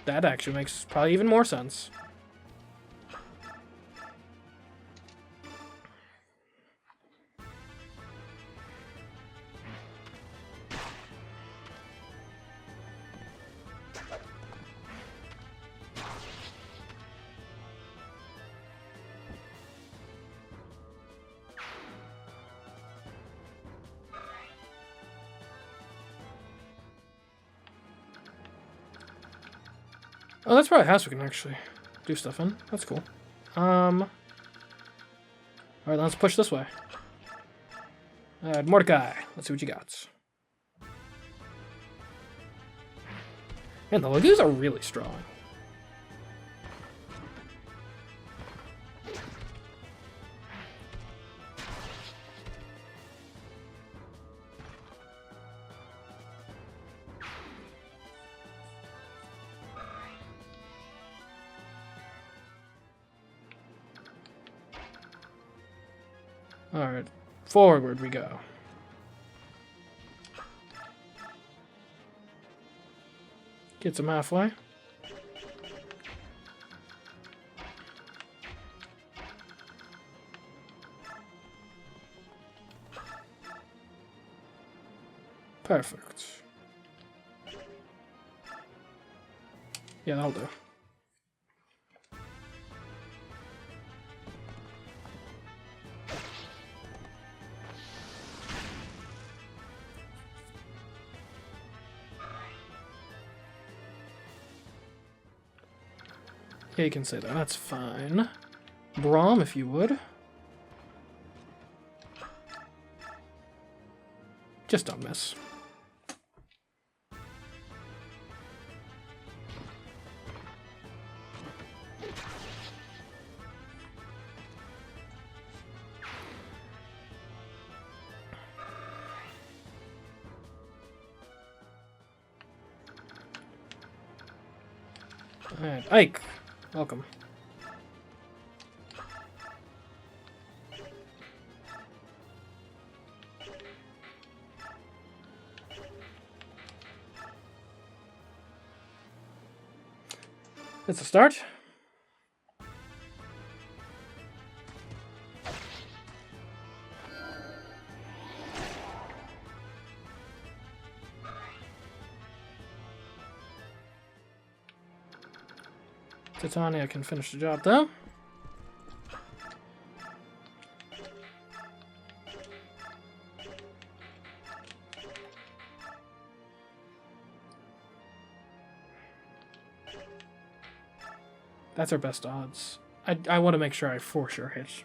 That actually makes probably even more sense. Oh, that's probably a house we can actually do stuff in. That's cool. Alright, let's push this way. Mordecai, let's see what you got. Man, the Lagoos are really strong. Alright, forward we go. Get some halfway. Perfect. Yeah, that'll do. Yeah, you can say that. That's fine. Braum, if you would. Just don't miss. Alright, Ike, welcome. It's a start. Titania can finish the job though. That's our best odds. I want to make sure I for sure hit.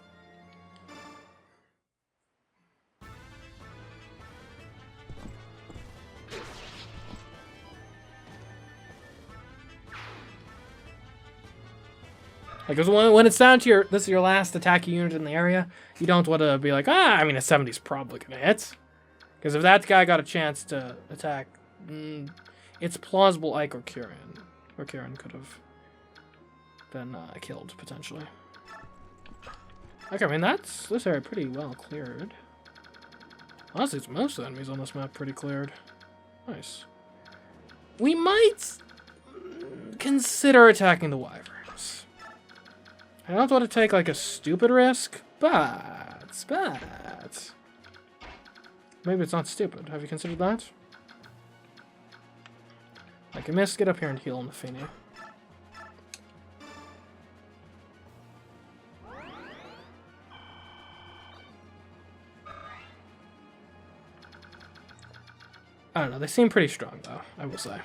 Like, when it's down to this is your last attacking unit in the area, you don't want to be like, I mean, a 70's probably going to hit. Because if that guy got a chance to attack, it's plausible Ike or Kieran. Or Kieran could have been killed, potentially. Okay, I mean, this area pretty well cleared. Honestly, it's most of the enemies on this map pretty cleared. Nice. We might consider attacking the Wyverns. I don't want to take, like, a stupid risk, but maybe it's not stupid. Have you considered that? Like, I missed, get up here and heal on the Fini. I don't know, they seem pretty strong, though, I will say.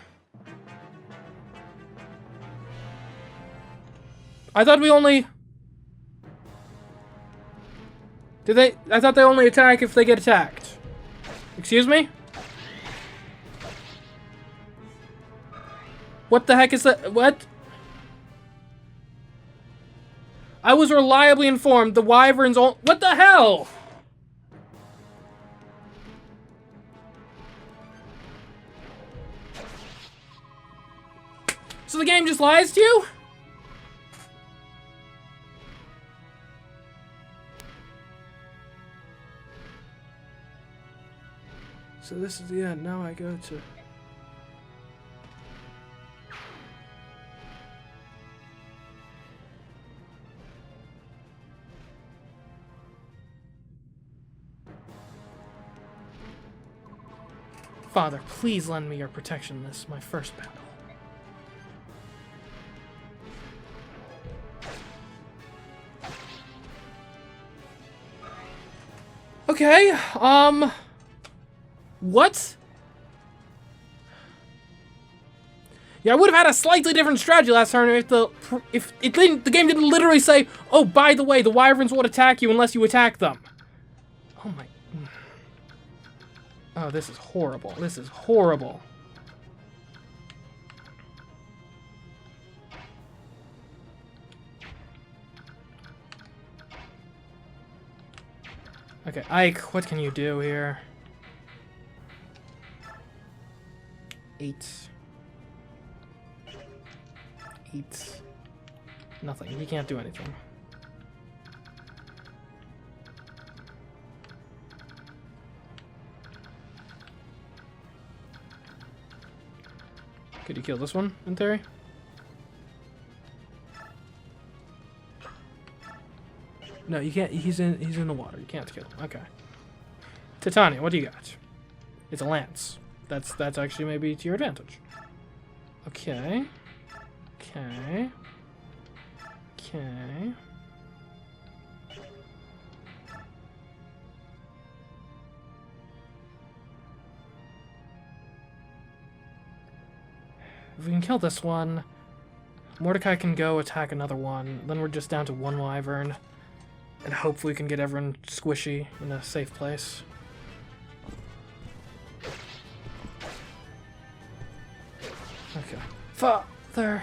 I thought we only... I thought they only attack if they get attacked. Excuse me? What the heck is that? What? I was reliably informed the Wyverns what the hell? So the game just lies to you? So this is the end. Now I go to... Father, please lend me your protection. This is my first battle. Okay, what? Yeah, I would have had a slightly different strategy last turn if the game didn't literally say, oh, by the way, the Wyverns won't attack you unless you attack them. Oh my... Oh, this is horrible. This is horrible. Okay, Ike, what can you do here? 8. Nothing. He can't do anything. Could you kill this one, in theory? No, you can't. He's in the water. You can't kill him. Okay. Titania, what do you got? It's a lance. That's actually maybe to your advantage. Okay. Okay. Okay. If we can kill this one, Mordecai can go attack another one. Then we're just down to one wyvern. And hopefully we can get everyone squishy in a safe place. Okay. Father!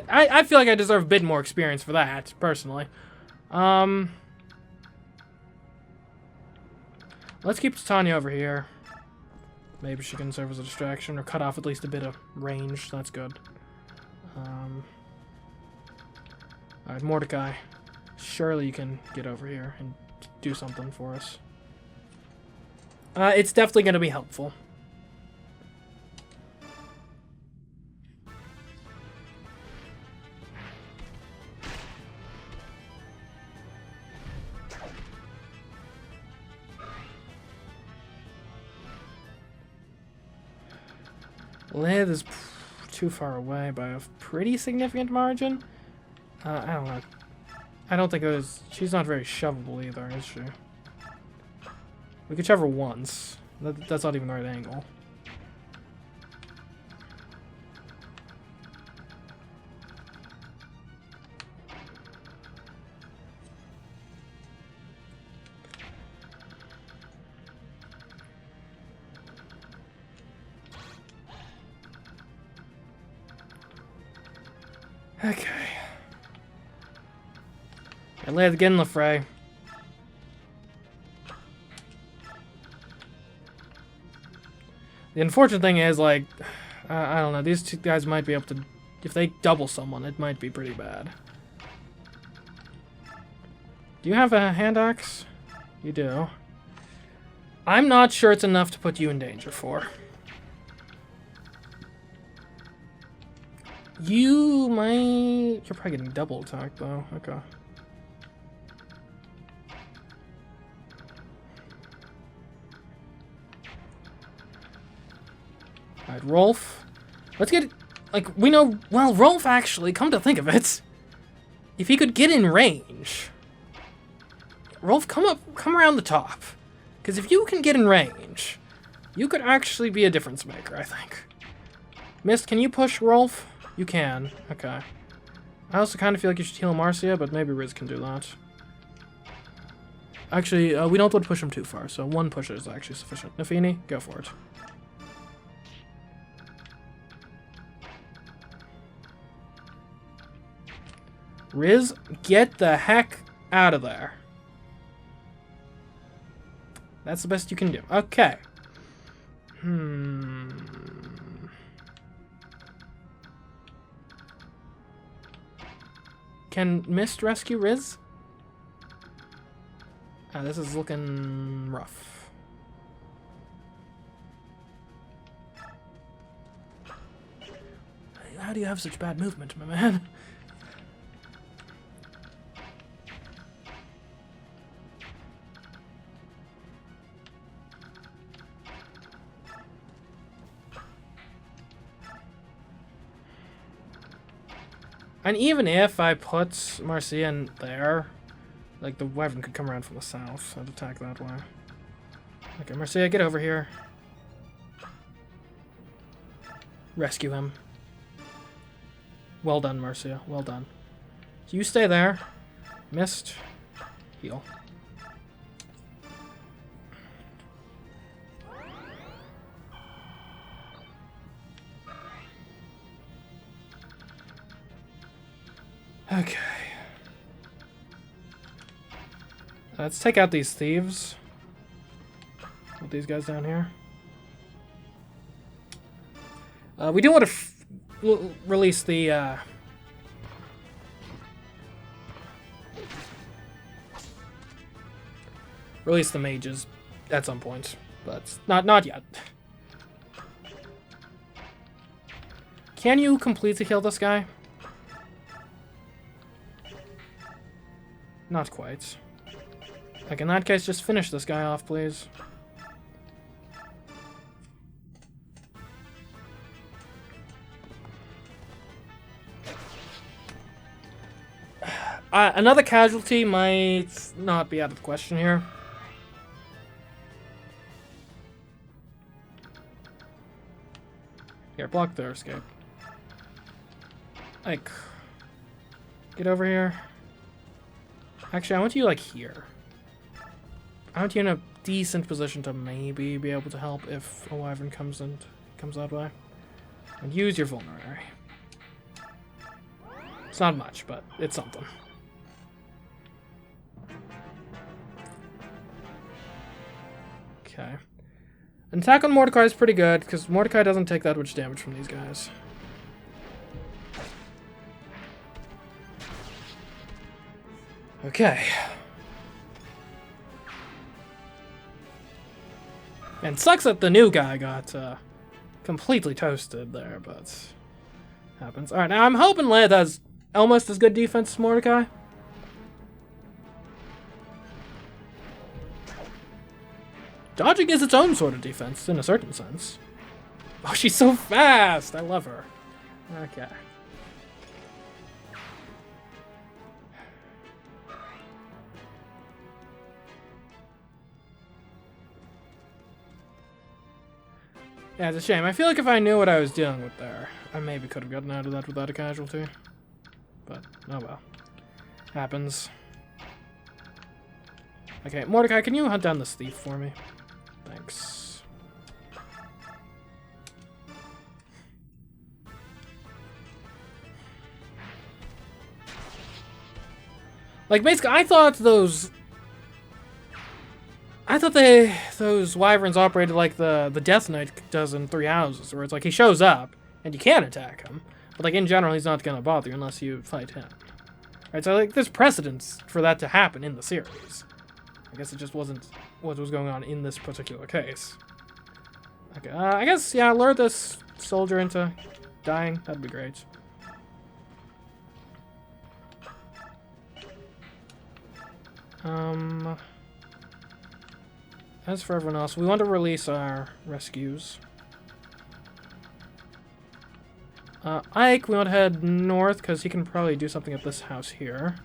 I feel like I deserve a bit more experience for that, personally. Let's keep Titania over here. Maybe she can serve as a distraction or cut off at least a bit of range. That's good. Alright, Mordecai. Surely you can get over here and do something for us. It's definitely going to be helpful. Liv is too far away by a pretty significant margin. I don't know. I don't think there's... She's not very shovable either, is she? We could shove her once. That's not even the right angle. Okay. Let's get in the fray. The unfortunate thing is, like, I don't know, these two guys might be able to... If they double someone, it might be pretty bad. Do you have a hand axe? You do. I'm not sure it's enough to put you in danger for. You might... You're probably getting double attacked, though. Okay. Alright, Rolf. Let's get... Like, we know... Well, Rolf, actually, come to think of it. If he could get in range... Rolf, come around the top. Because if you can get in range, you could actually be a difference maker, I think. Mist, can you push Rolf? You can. Okay. I also kind of feel like you should heal Marcia, but maybe Riz can do that. Actually, we don't want to push him too far, so one push is actually sufficient. Nafini, go for it. Riz, get the heck out of there. That's the best you can do. Okay. Can Mist rescue Riz? This is looking rough. How do you have such bad movement, my man? And even if I put Marcia in there, like, the wyvern could come around from the south and attack that way. Okay, Marcia, get over here. Rescue him. Well done, Marcia. Well done. You stay there. Mist. Heal. Okay. Let's take out these thieves. Put these guys down here. We do want to release the... release the mages at some point, but not yet. Can you completely kill this guy? Not quite. Like, in that case, just finish this guy off, please. Another casualty might not be out of the question here. Here, block their escape. Like, get over here. Actually, I want you, like, here. I want you in a decent position to maybe be able to help if a wyvern comes that way. And use your vulnerary. It's not much, but it's something. Okay. An attack on Mordecai is pretty good, because Mordecai doesn't take that much damage from these guys. Okay. And sucks that the new guy got completely toasted there, but happens. Alright, now I'm hoping Led has almost as good defense as Mordecai. Dodging is its own sort of defense, in a certain sense. Oh, she's so fast! I love her. Okay. Yeah, it's a shame. I feel like if I knew what I was dealing with there, I maybe could have gotten out of that without a casualty. But, oh well. Happens. Okay, Mordecai, can you hunt down this thief for me? Thanks. Like, basically, I thought those wyverns operated like the Death Knight does in Three Houses, where it's like he shows up, and you can attack him, but like in general, he's not gonna bother you unless you fight him. Right, so like there's precedence for that to happen in the series. I guess it just wasn't what was going on in this particular case. Okay, I guess, yeah, lure this soldier into dying. That'd be great. As for everyone else, we want to release our rescues. Ike, we want to head north, because he can probably do something at this house here.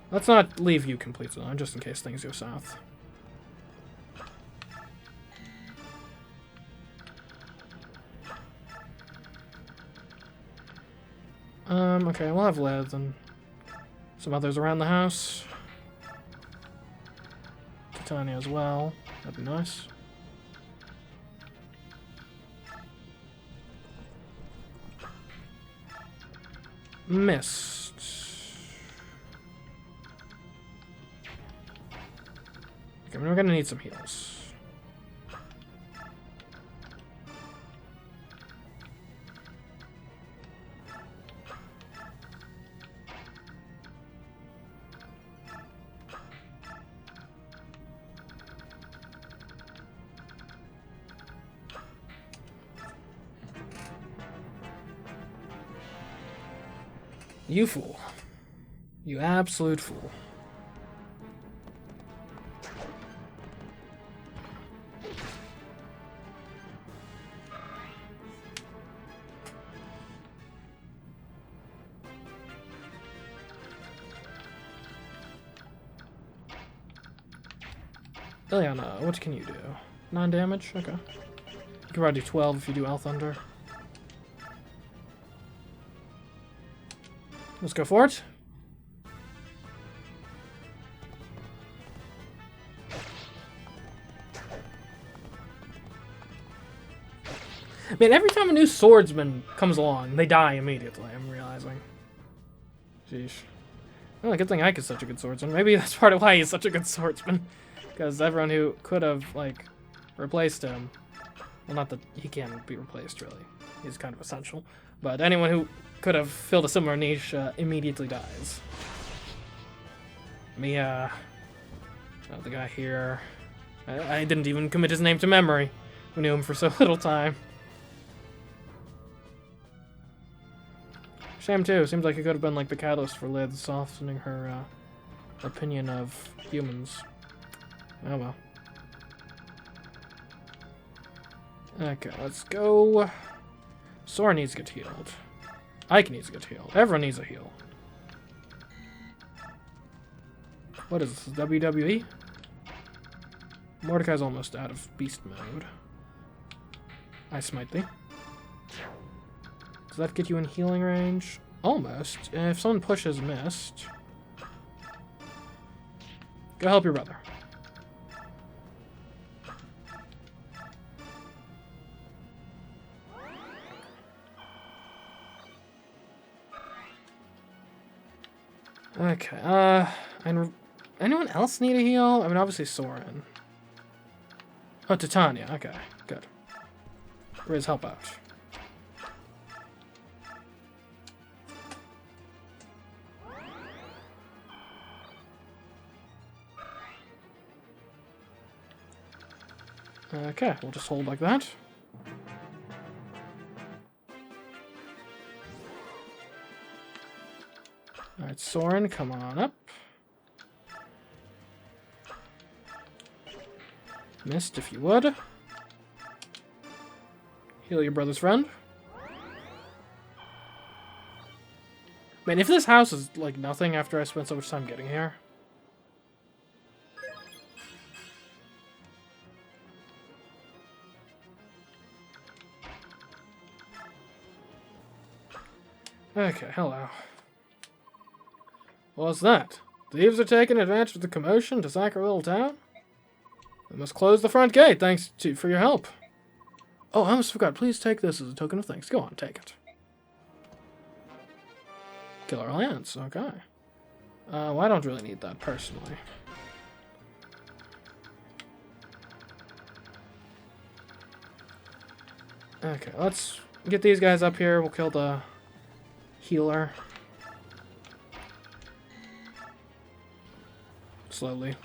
Let's not leave you completely alone, just in case things go south. Okay, we'll have Led and some others around the house. Titania as well. That'd be nice. Missed. Okay, we're gonna need some heals. You fool. You absolute fool. Ileana, what can you do? 9 damage? Okay. You can probably do 12 if you do L Thunder. Let's go for it. Man, every time a new swordsman comes along, they die immediately, I'm realizing. Sheesh. Well, good thing Ike is such a good swordsman. Maybe that's part of why he's such a good swordsman. Because everyone who could have, like, replaced him Well, not that he can be replaced, really. He's kind of essential. But anyone who could have filled a similar niche immediately dies. Mia. The guy here. I didn't even commit his name to memory. We knew him for so little time. Shame, too. Seems like it could have been like the catalyst for Liz softening her opinion of humans. Oh well. Okay, let's go. Sora needs to get healed. Ike needs to get healed. Everyone needs a heal. What is this, WWE? Mordecai's almost out of beast mode. I smite thee. Does that get you in healing range? Almost. If someone pushes missed. Go help your brother. Okay, and anyone else need a heal? I mean, obviously Soren. Oh, Titania. Okay, good. Riz, help out. Okay, we'll just hold like that. Alright, Soren, come on up. Missed, if you would. Heal your brother's friend. Man, if this house is like nothing after I spent so much time getting here. Okay, hello. What's that? Thieves are taking advantage of the commotion to sack our little town? We must close the front gate, thanks for your help. Oh, I almost forgot. Please take this as a token of thanks. Go on, take it. Killer Lance, okay. Well, I don't really need that, personally. Okay, let's get these guys up here. We'll kill the healer. Slowly.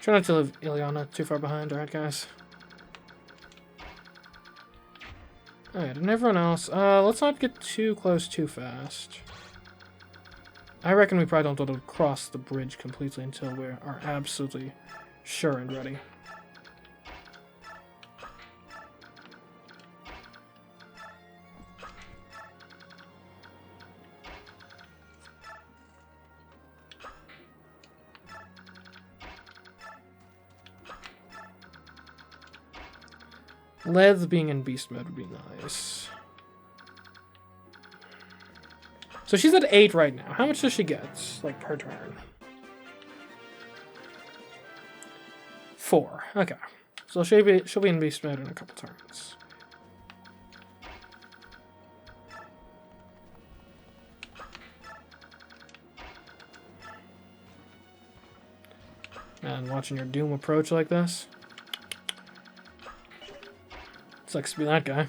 Try not to leave Ileana too far behind, alright guys? Alright, and everyone else, let's not get too close too fast. I reckon we probably don't be able to cross the bridge completely until we are absolutely sure and ready. Leth being in beast mode would be nice. So she's at 8 right now. How much does she get, like, per turn? 4. Okay. So she'll be in beast mode in a couple turns. And watching your Doom approach like this. Sucks to be that guy.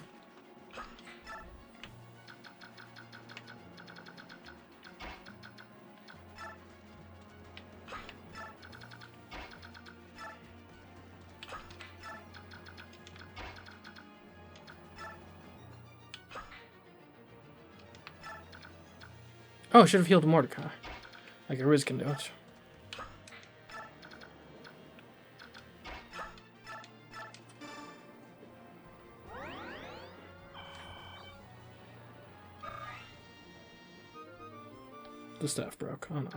Oh, I should have healed Mordecai. Like a Riz can do it. The staff broke. Oh no.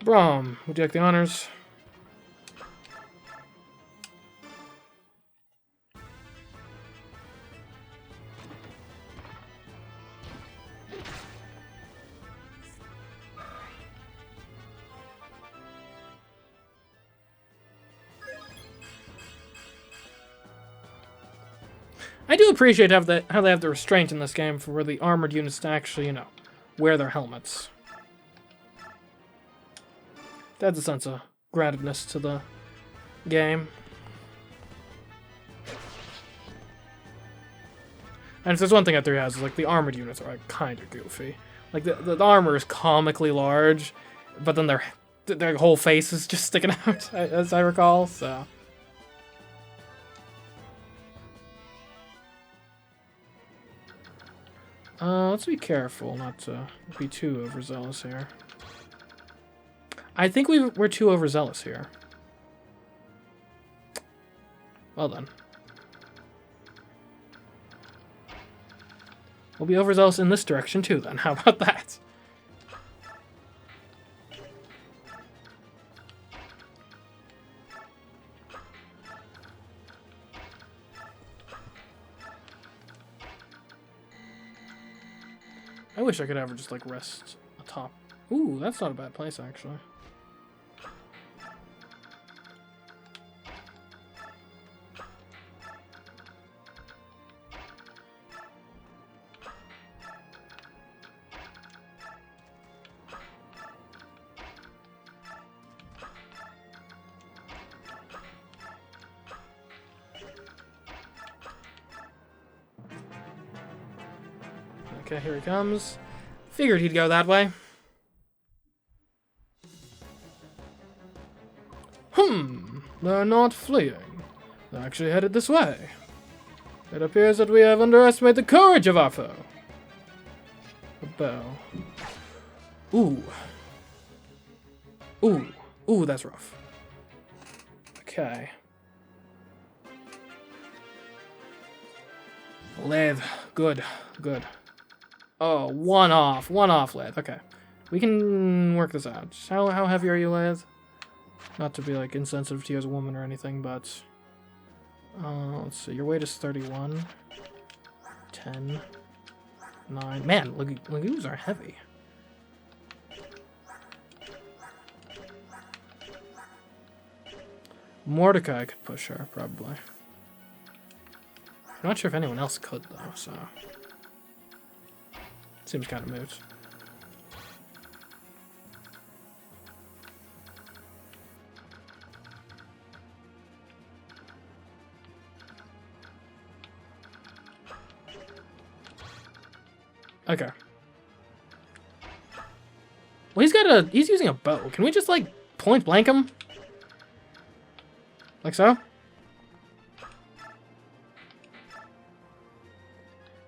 Brom, would you like the honors? I do appreciate how they have the restraint in this game for the armored units to actually, you know, wear their helmets. Adds a sense of groundedness to the game. And if there's one thing that 3 has, is like the armored units are like kind of goofy. Like the armor is comically large, but then their whole face is just sticking out, as I recall. So. Let's be careful not to be too overzealous here. I think we're too overzealous here. Well then. We'll be overzealous in this direction too then. How about that? I wish I could ever just like rest atop. Ooh, that's not a bad place actually. Okay, here he comes. Figured he'd go that way. They're not fleeing. They're actually headed this way. It appears that we have underestimated the courage of our foe. A bell. Ooh. Ooh. Ooh, that's rough. Okay. Lathe. Good. Good. Oh, one off, Lathe. Okay. We can work this out. How heavy are you, Lathe? Not to be, like, insensitive to you as a woman or anything, but... let's see. Your weight is 31. 10. 9. Man, Lagoons are heavy. Mordecai could push her, probably. I'm not sure if anyone else could, though, so... Seems kind of moot. Okay. Well, he's using a bow. Can we just, like, point blank him? Like so?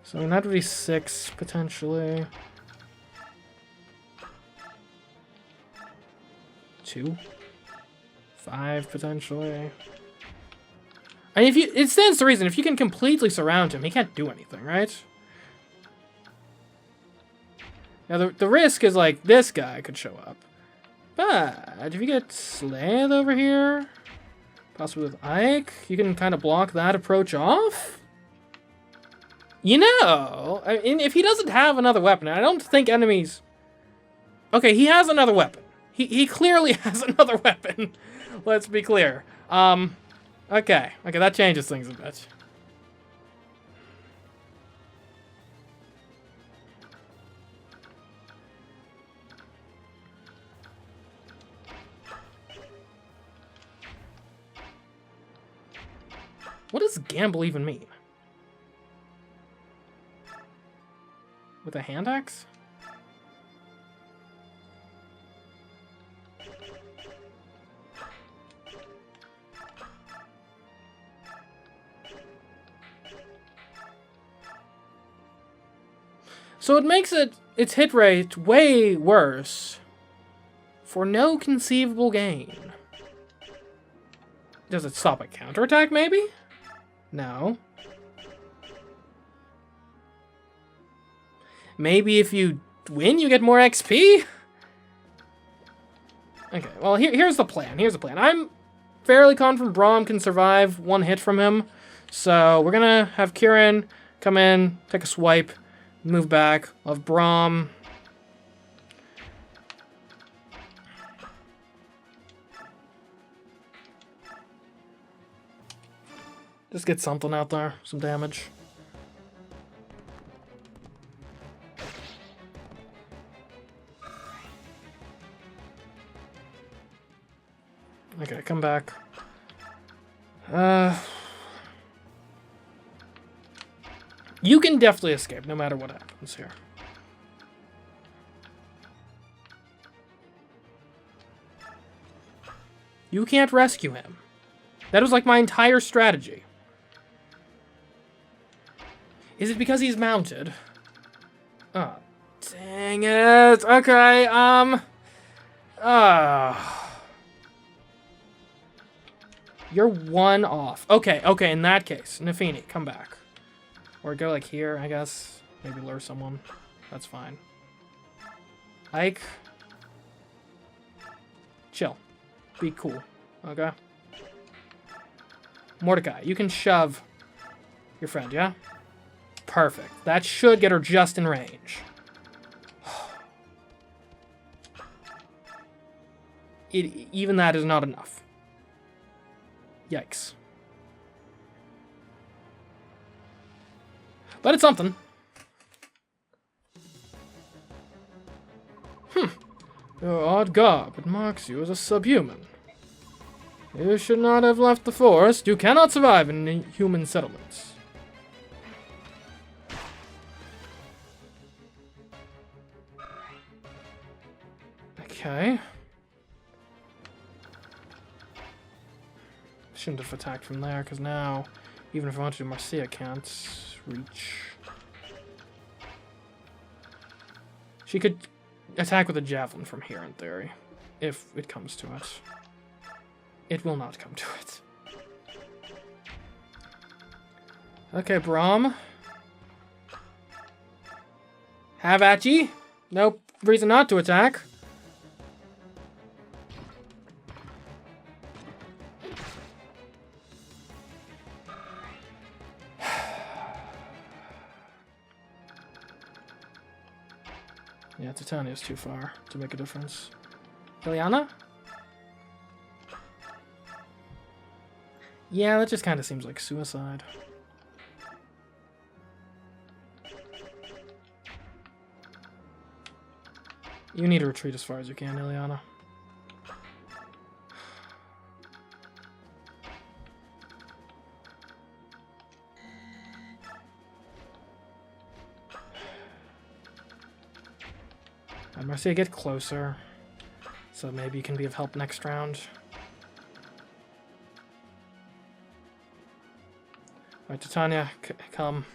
So that would be 6, potentially. 2. 5, potentially. I mean, it stands to reason, if you can completely surround him, he can't do anything, right? Now, the risk is, like, this guy could show up. But if you get Slade over here, possibly with Ike, you can kind of block that approach off? You know, I mean, if he doesn't have another weapon, I don't think enemies... Okay, he has another weapon. He clearly has another weapon. Let's be clear. Okay, that changes things a bit. What does gamble even mean? With a hand axe? So it makes its hit rate way worse for no conceivable gain. Does it stop a counterattack, maybe? No. Maybe if you win, you get more XP? Okay, well, here's the plan. I'm fairly confident Braum can survive one hit from him. So we're going to have Kieran come in, take a swipe, move back. We'll have Braum. Just get something out there, some damage. Okay, come back. You can definitely escape, no matter what happens here. You can't rescue him. That was like my entire strategy. Is it because he's mounted? Oh, dang it. Okay, You're one off. Okay, in that case, Nafini, come back. Or go like here, I guess. Maybe lure someone. That's fine. Ike. Chill. Be cool. Okay? Mordecai, you can shove your friend, yeah? Perfect. That should get her just in range. Even that is not enough. Yikes. But it's something. Your odd garb, it marks you as a subhuman. You should not have left the forest. You cannot survive in human settlements. Okay. Shouldn't have attacked from there, because now, even if I want to, Marcia can't reach. She could attack with a javelin from here, in theory, if it comes to it. It will not come to it. Okay, Braum. Have at ye. No reason not to attack. Yeah, Titania's too far to make a difference. Ileana? Yeah, that just kind of seems like suicide. You need to retreat as far as you can, Ileana. And Marcia, get closer. So maybe you can be of help next round. Alright, Titania, come.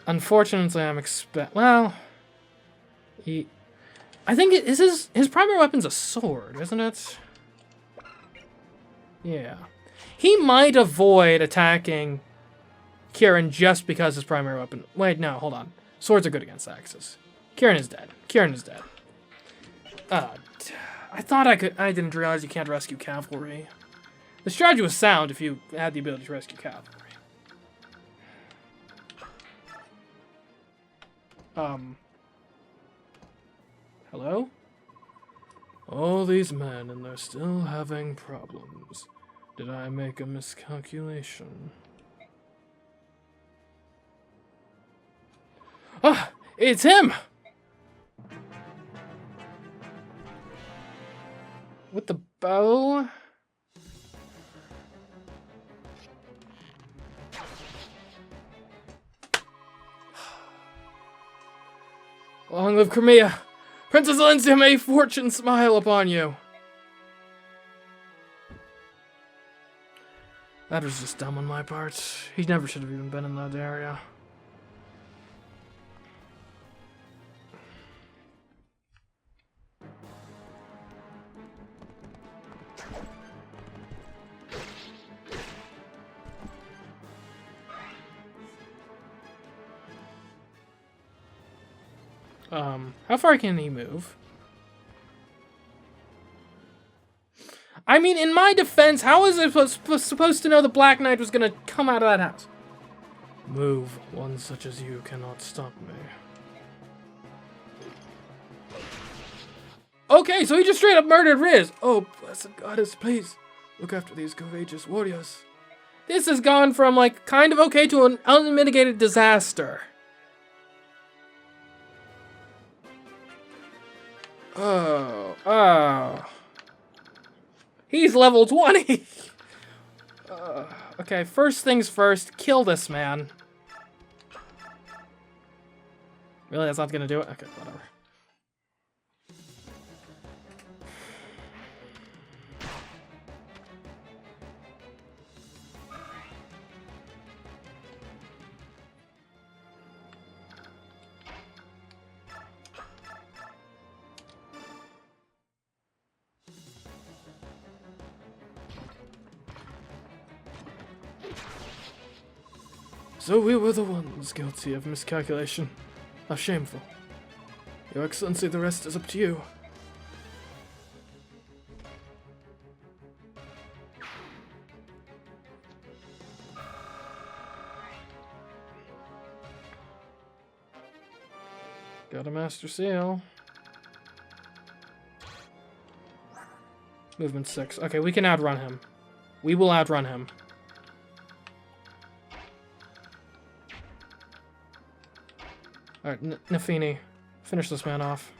Unfortunately, well, I think his primary weapon's a sword, isn't it? Yeah. He might avoid attacking Kieran just because his primary weapon... Wait, no, hold on. Swords are good against axes. Kieran is dead. I thought I could... I didn't realize you can't rescue cavalry. The strategy was sound if you had the ability to rescue cavalry. Hello? All these men and they're still having problems. Did I make a miscalculation? Ah! It's him! With the bow? Long live Crimea! Princess Lindsay, may fortune smile upon you! That was just dumb on my part. He never should have even been in that area. How far can he move? I mean, in my defense, how is it supposed to know the Black Knight was gonna come out of that house? Move. One such as you cannot stop me. Okay, so he just straight up murdered Riz. Oh, blessed goddess, please look after these courageous warriors. This has gone from, like, kind of okay to an unmitigated disaster. Oh. He's level 20. Okay, first things first, kill this man. Really, that's not gonna do it? Okay, whatever. So we were the ones guilty of miscalculation. How shameful. Your Excellency, the rest is up to you. Got a Master Seal. Movement 6. Okay, we can outrun him. We will outrun him. Alright, Nafini, finish this man off.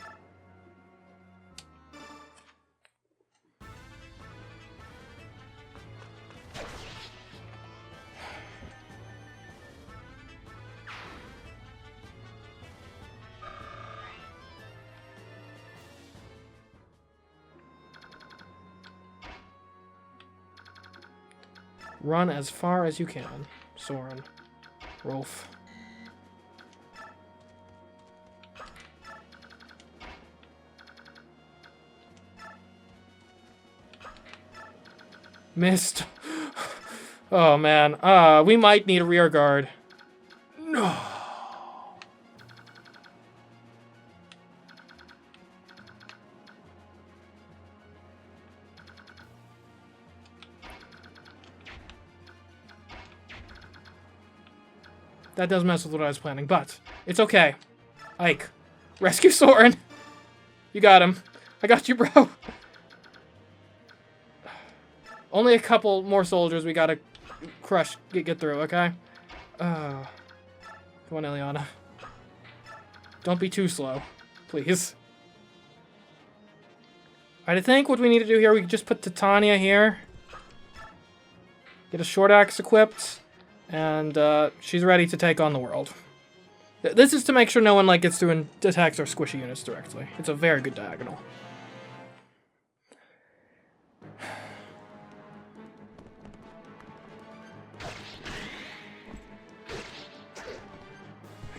Run as far as you can, Soren. Rolf. Missed. Oh man. We might need a rear guard. No. That does mess with what I was planning, but it's okay. Ike, rescue Soren. You got him. I got you, bro. Only a couple more soldiers we gotta crush, get through, okay? Come on, Eliana. Don't be too slow, please. Alright, I think what we need to do here, we can just put Titania here. Get a short axe equipped. And she's ready to take on the world. This is to make sure no one like gets through and attacks our squishy units directly. It's a very good diagonal.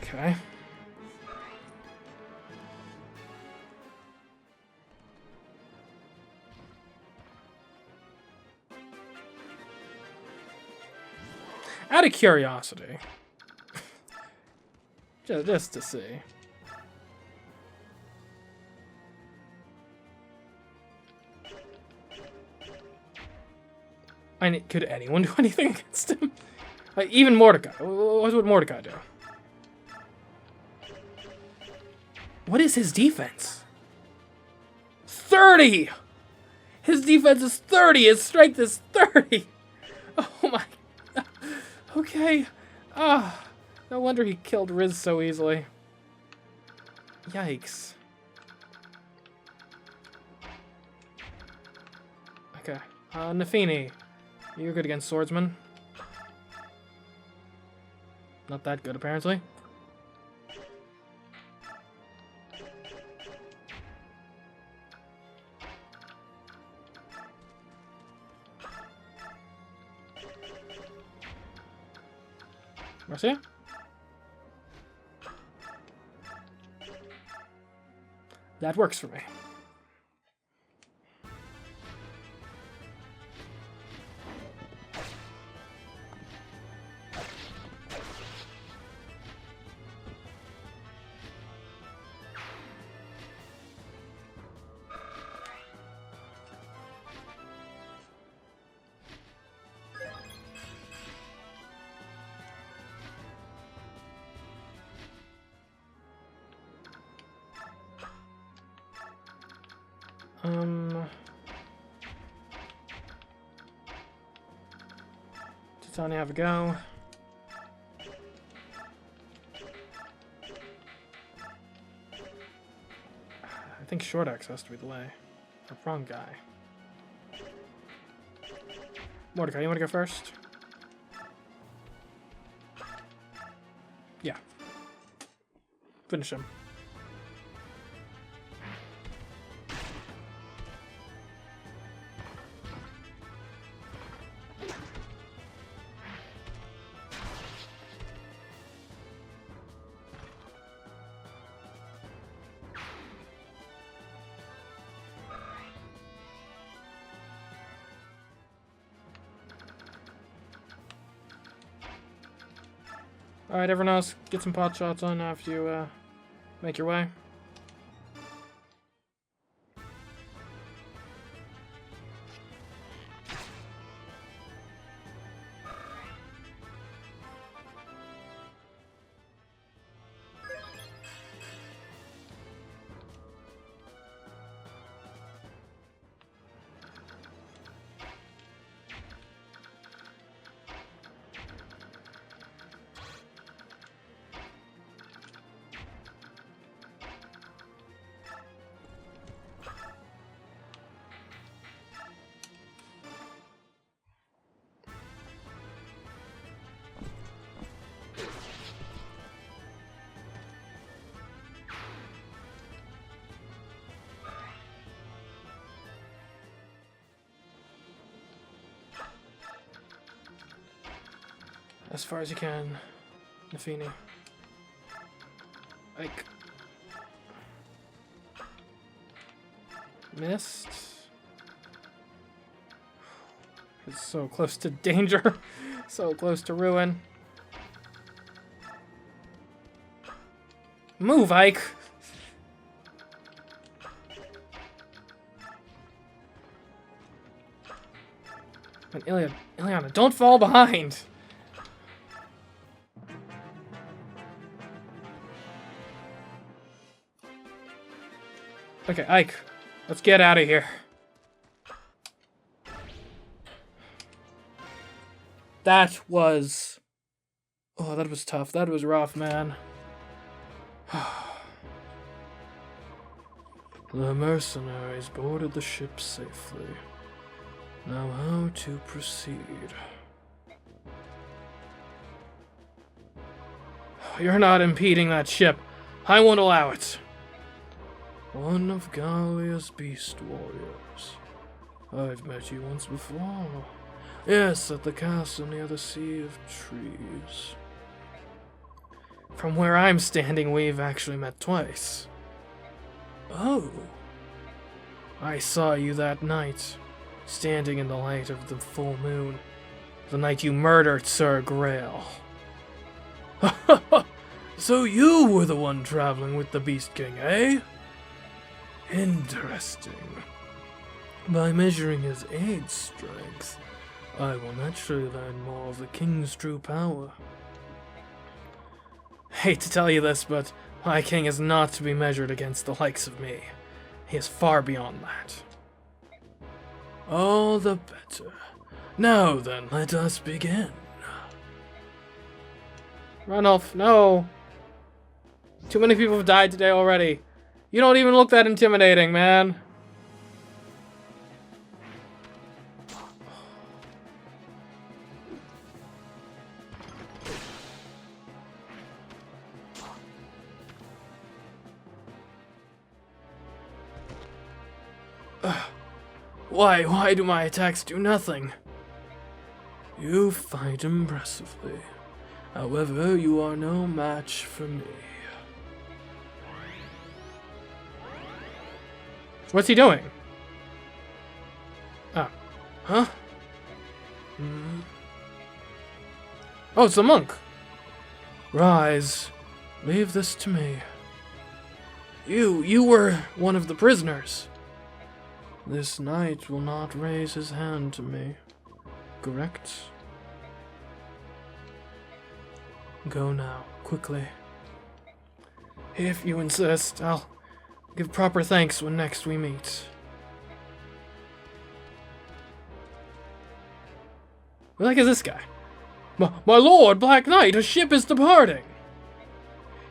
Okay. Out of curiosity. just to see. Could anyone do anything against him? Like, even Mordecai. What would Mordecai do? What is his defense? 30! His defense is 30! His strength is 30! Oh my... Okay. No wonder he killed Riz so easily. Yikes. Okay. Nafini. You're good against swordsmen. Not that good, apparently. Marcia? That works for me. Titania, have a go. I think short axe has to be the way. The wrong guy. Mordecai, you want to go first? Yeah. Finish him. Alright, everyone else, get some pot shots on after you make your way. As far as you can, Nafini. Like... Missed? It's so close to danger. So close to ruin. Move, Ike! And Ileana, don't fall behind! Okay, Ike, let's get out of here. That was... Oh, that was tough. That was rough, man. The mercenaries boarded the ship safely. Now how to proceed? You're not impeding that ship. I won't allow it. One of Gallia's beast warriors. I've met you once before. Yes, at the castle near the Sea of Trees. From where I'm standing, we've actually met twice. Oh. I saw you that night, standing in the light of the full moon. The night you murdered Sir Grail. So you were the one traveling with the Beast King, eh? Interesting. By measuring his age strength, I will naturally learn more of the King's true power. Hate to tell you this, but my king is not to be measured against the likes of me. He is far beyond that. All the better. Now then, let us begin. Ranulph, no! Too many people have died today already. You don't even look that intimidating, man. Why do my attacks do nothing? You fight impressively. However, you are no match for me. What's he doing? Ah. Huh? Oh, it's the monk. Rise. Leave this to me. You were one of the prisoners. This knight will not raise his hand to me. Correct? Go now, quickly. If you insist, I'll give proper thanks when next we meet. Who the heck is this guy? My lord, Black Knight, a ship is departing.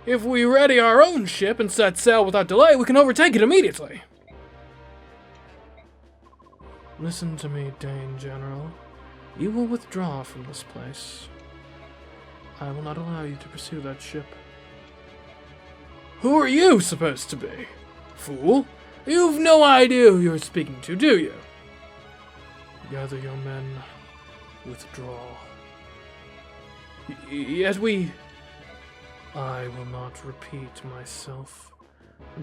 If we ready our own ship and set sail without delay, we can overtake it immediately. Listen to me, Dane General. You will withdraw from this place. I will not allow you to pursue that ship. Who are you supposed to be? Fool? You've no idea who you're speaking to, do you? Gather your men. Withdraw. Yet I will not repeat myself.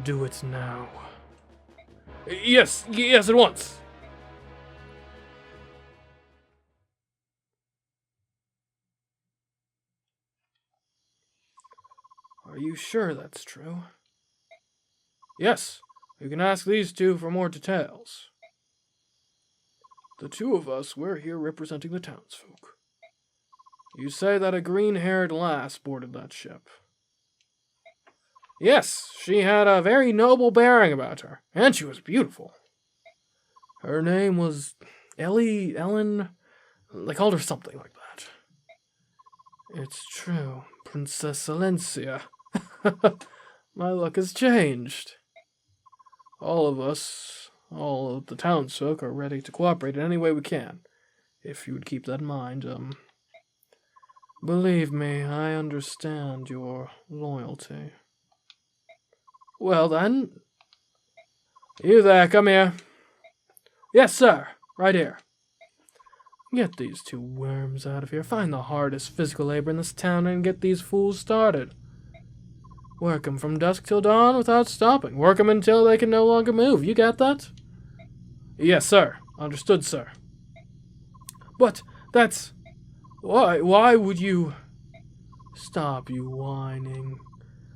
Do it now. Yes, at once. Are you sure that's true? Yes, you can ask these two for more details. The two of us, we're here representing the townsfolk. You say that a green-haired lass boarded that ship. Yes, she had a very noble bearing about her, and she was beautiful. Her name was Ellen, they called her something like that. It's true, Princess Alencia. My luck has changed. All of us, all of the townsfolk are ready to cooperate in any way we can. If you would keep that in mind, believe me, I understand your loyalty. Well then, you there, come here. Yes, sir, right here. Get these two worms out of here. Find the hardest physical labor in this town and get these fools started. Work 'em from dusk till dawn without stopping. Work 'em until they can no longer move. You got that? Yes, sir. Understood, sir. But that's... Why would you... Stop you whining.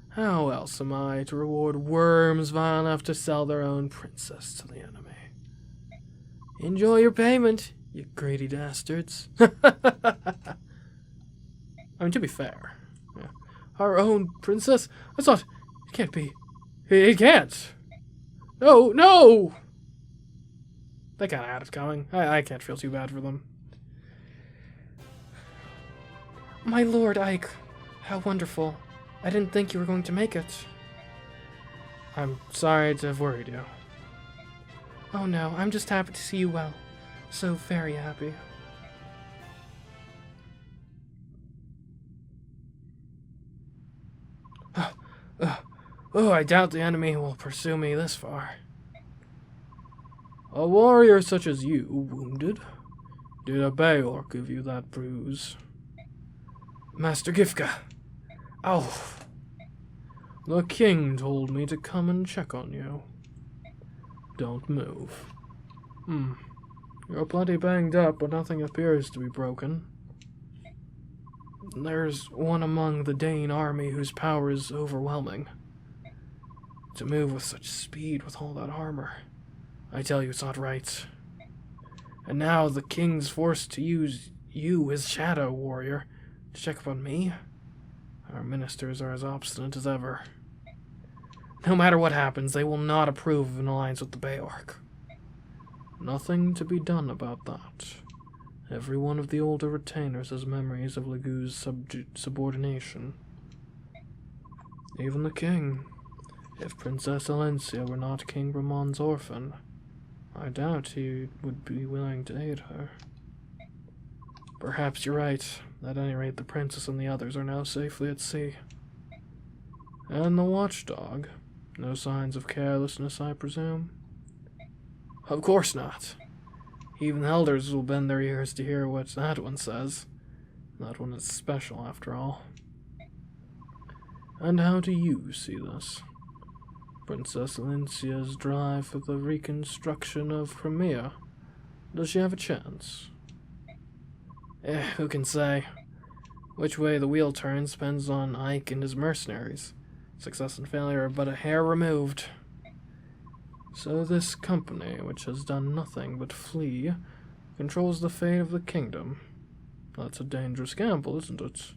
How else am I to reward worms vile enough to sell their own princess to the enemy? Enjoy your payment, you greedy dastards. I mean, to be fair, yeah. Our own princess? I thought, it can't be. It can't. No! They kind of had it coming. I can't feel too bad for them. My lord Ike, how wonderful. I didn't think you were going to make it. I'm sorry to have worried you. Oh no, I'm just happy to see you well. So very happy. I doubt the enemy will pursue me this far. A warrior such as you, wounded? Did a Bayork give you that bruise? Master Gifka! Ow! The king told me to come and check on you. Don't move. You're plenty banged up, but nothing appears to be broken. There's one among the Dane army whose power is overwhelming. To move with such speed with all that armor, I tell you it's not right. And now the king's forced to use you, his shadow warrior, to check up on me? Our ministers are as obstinate as ever. No matter what happens, they will not approve of an alliance with the Bayork. Nothing to be done about that. Every one of the older retainers has memories of Legu's subordination. Even the king. If Princess Alencia were not King Ramon's orphan, I doubt he would be willing to aid her. Perhaps you're right. At any rate, the princess and the others are now safely at sea. And the watchdog? No signs of carelessness, I presume? Of course not. Even elders will bend their ears to hear what that one says. That one is special, after all. And how do you see this? Princess Alencia's drive for the reconstruction of Crimea. Does she have a chance? Who can say? Which way the wheel turns depends on Ike and his mercenaries. Success and failure are but a hair removed. So this company, which has done nothing but flee, controls the fate of the kingdom. That's a dangerous gamble, isn't it?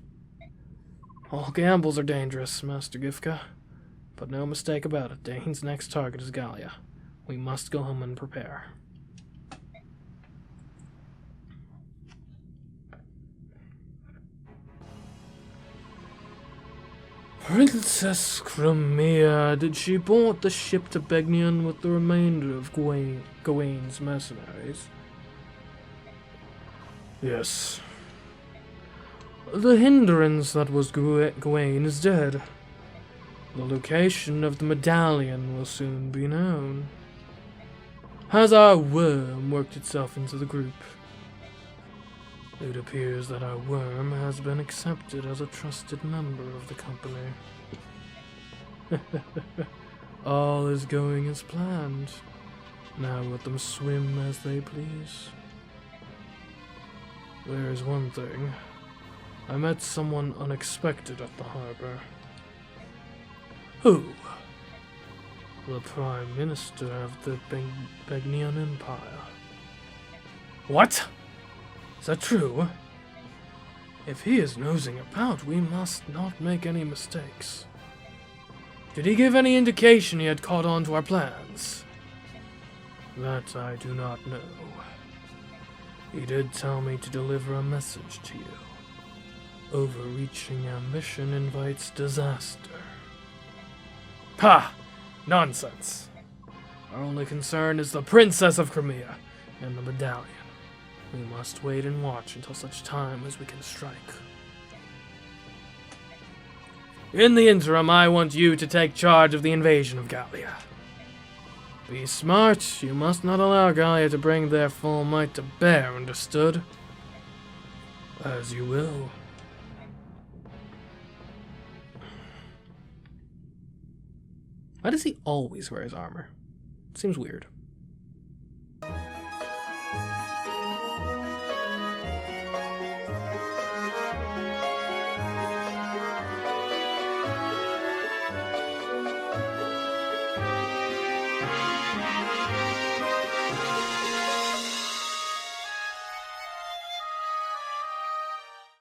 All gambles are dangerous, Master Gifka. But no mistake about it, Dane's next target is Gallia. We must go home and prepare. Princess Crimea, did she board the ship to Begnion with the remainder of Gawain's mercenaries? Yes. The hindrance that was Gawain is dead. The location of the medallion will soon be known. Has our worm worked itself into the group? It appears that our worm has been accepted as a trusted member of the company. All is going as planned. Now let them swim as they please. There is one thing. I met someone unexpected at the harbor. Who? The Prime Minister of the Begnian Empire. What? Is that true? If he is nosing about, we must not make any mistakes. Did he give any indication he had caught on to our plans? That I do not know. He did tell me to deliver a message to you. Overreaching ambition invites disaster. Ha! Nonsense. Our only concern is the Princess of Crimea and the medallion. We must wait and watch until such time as we can strike. In the interim, I want you to take charge of the invasion of Gallia. Be smart. You must not allow Gallia to bring their full might to bear, understood? As you will. Why does he always wear his armor? Seems weird.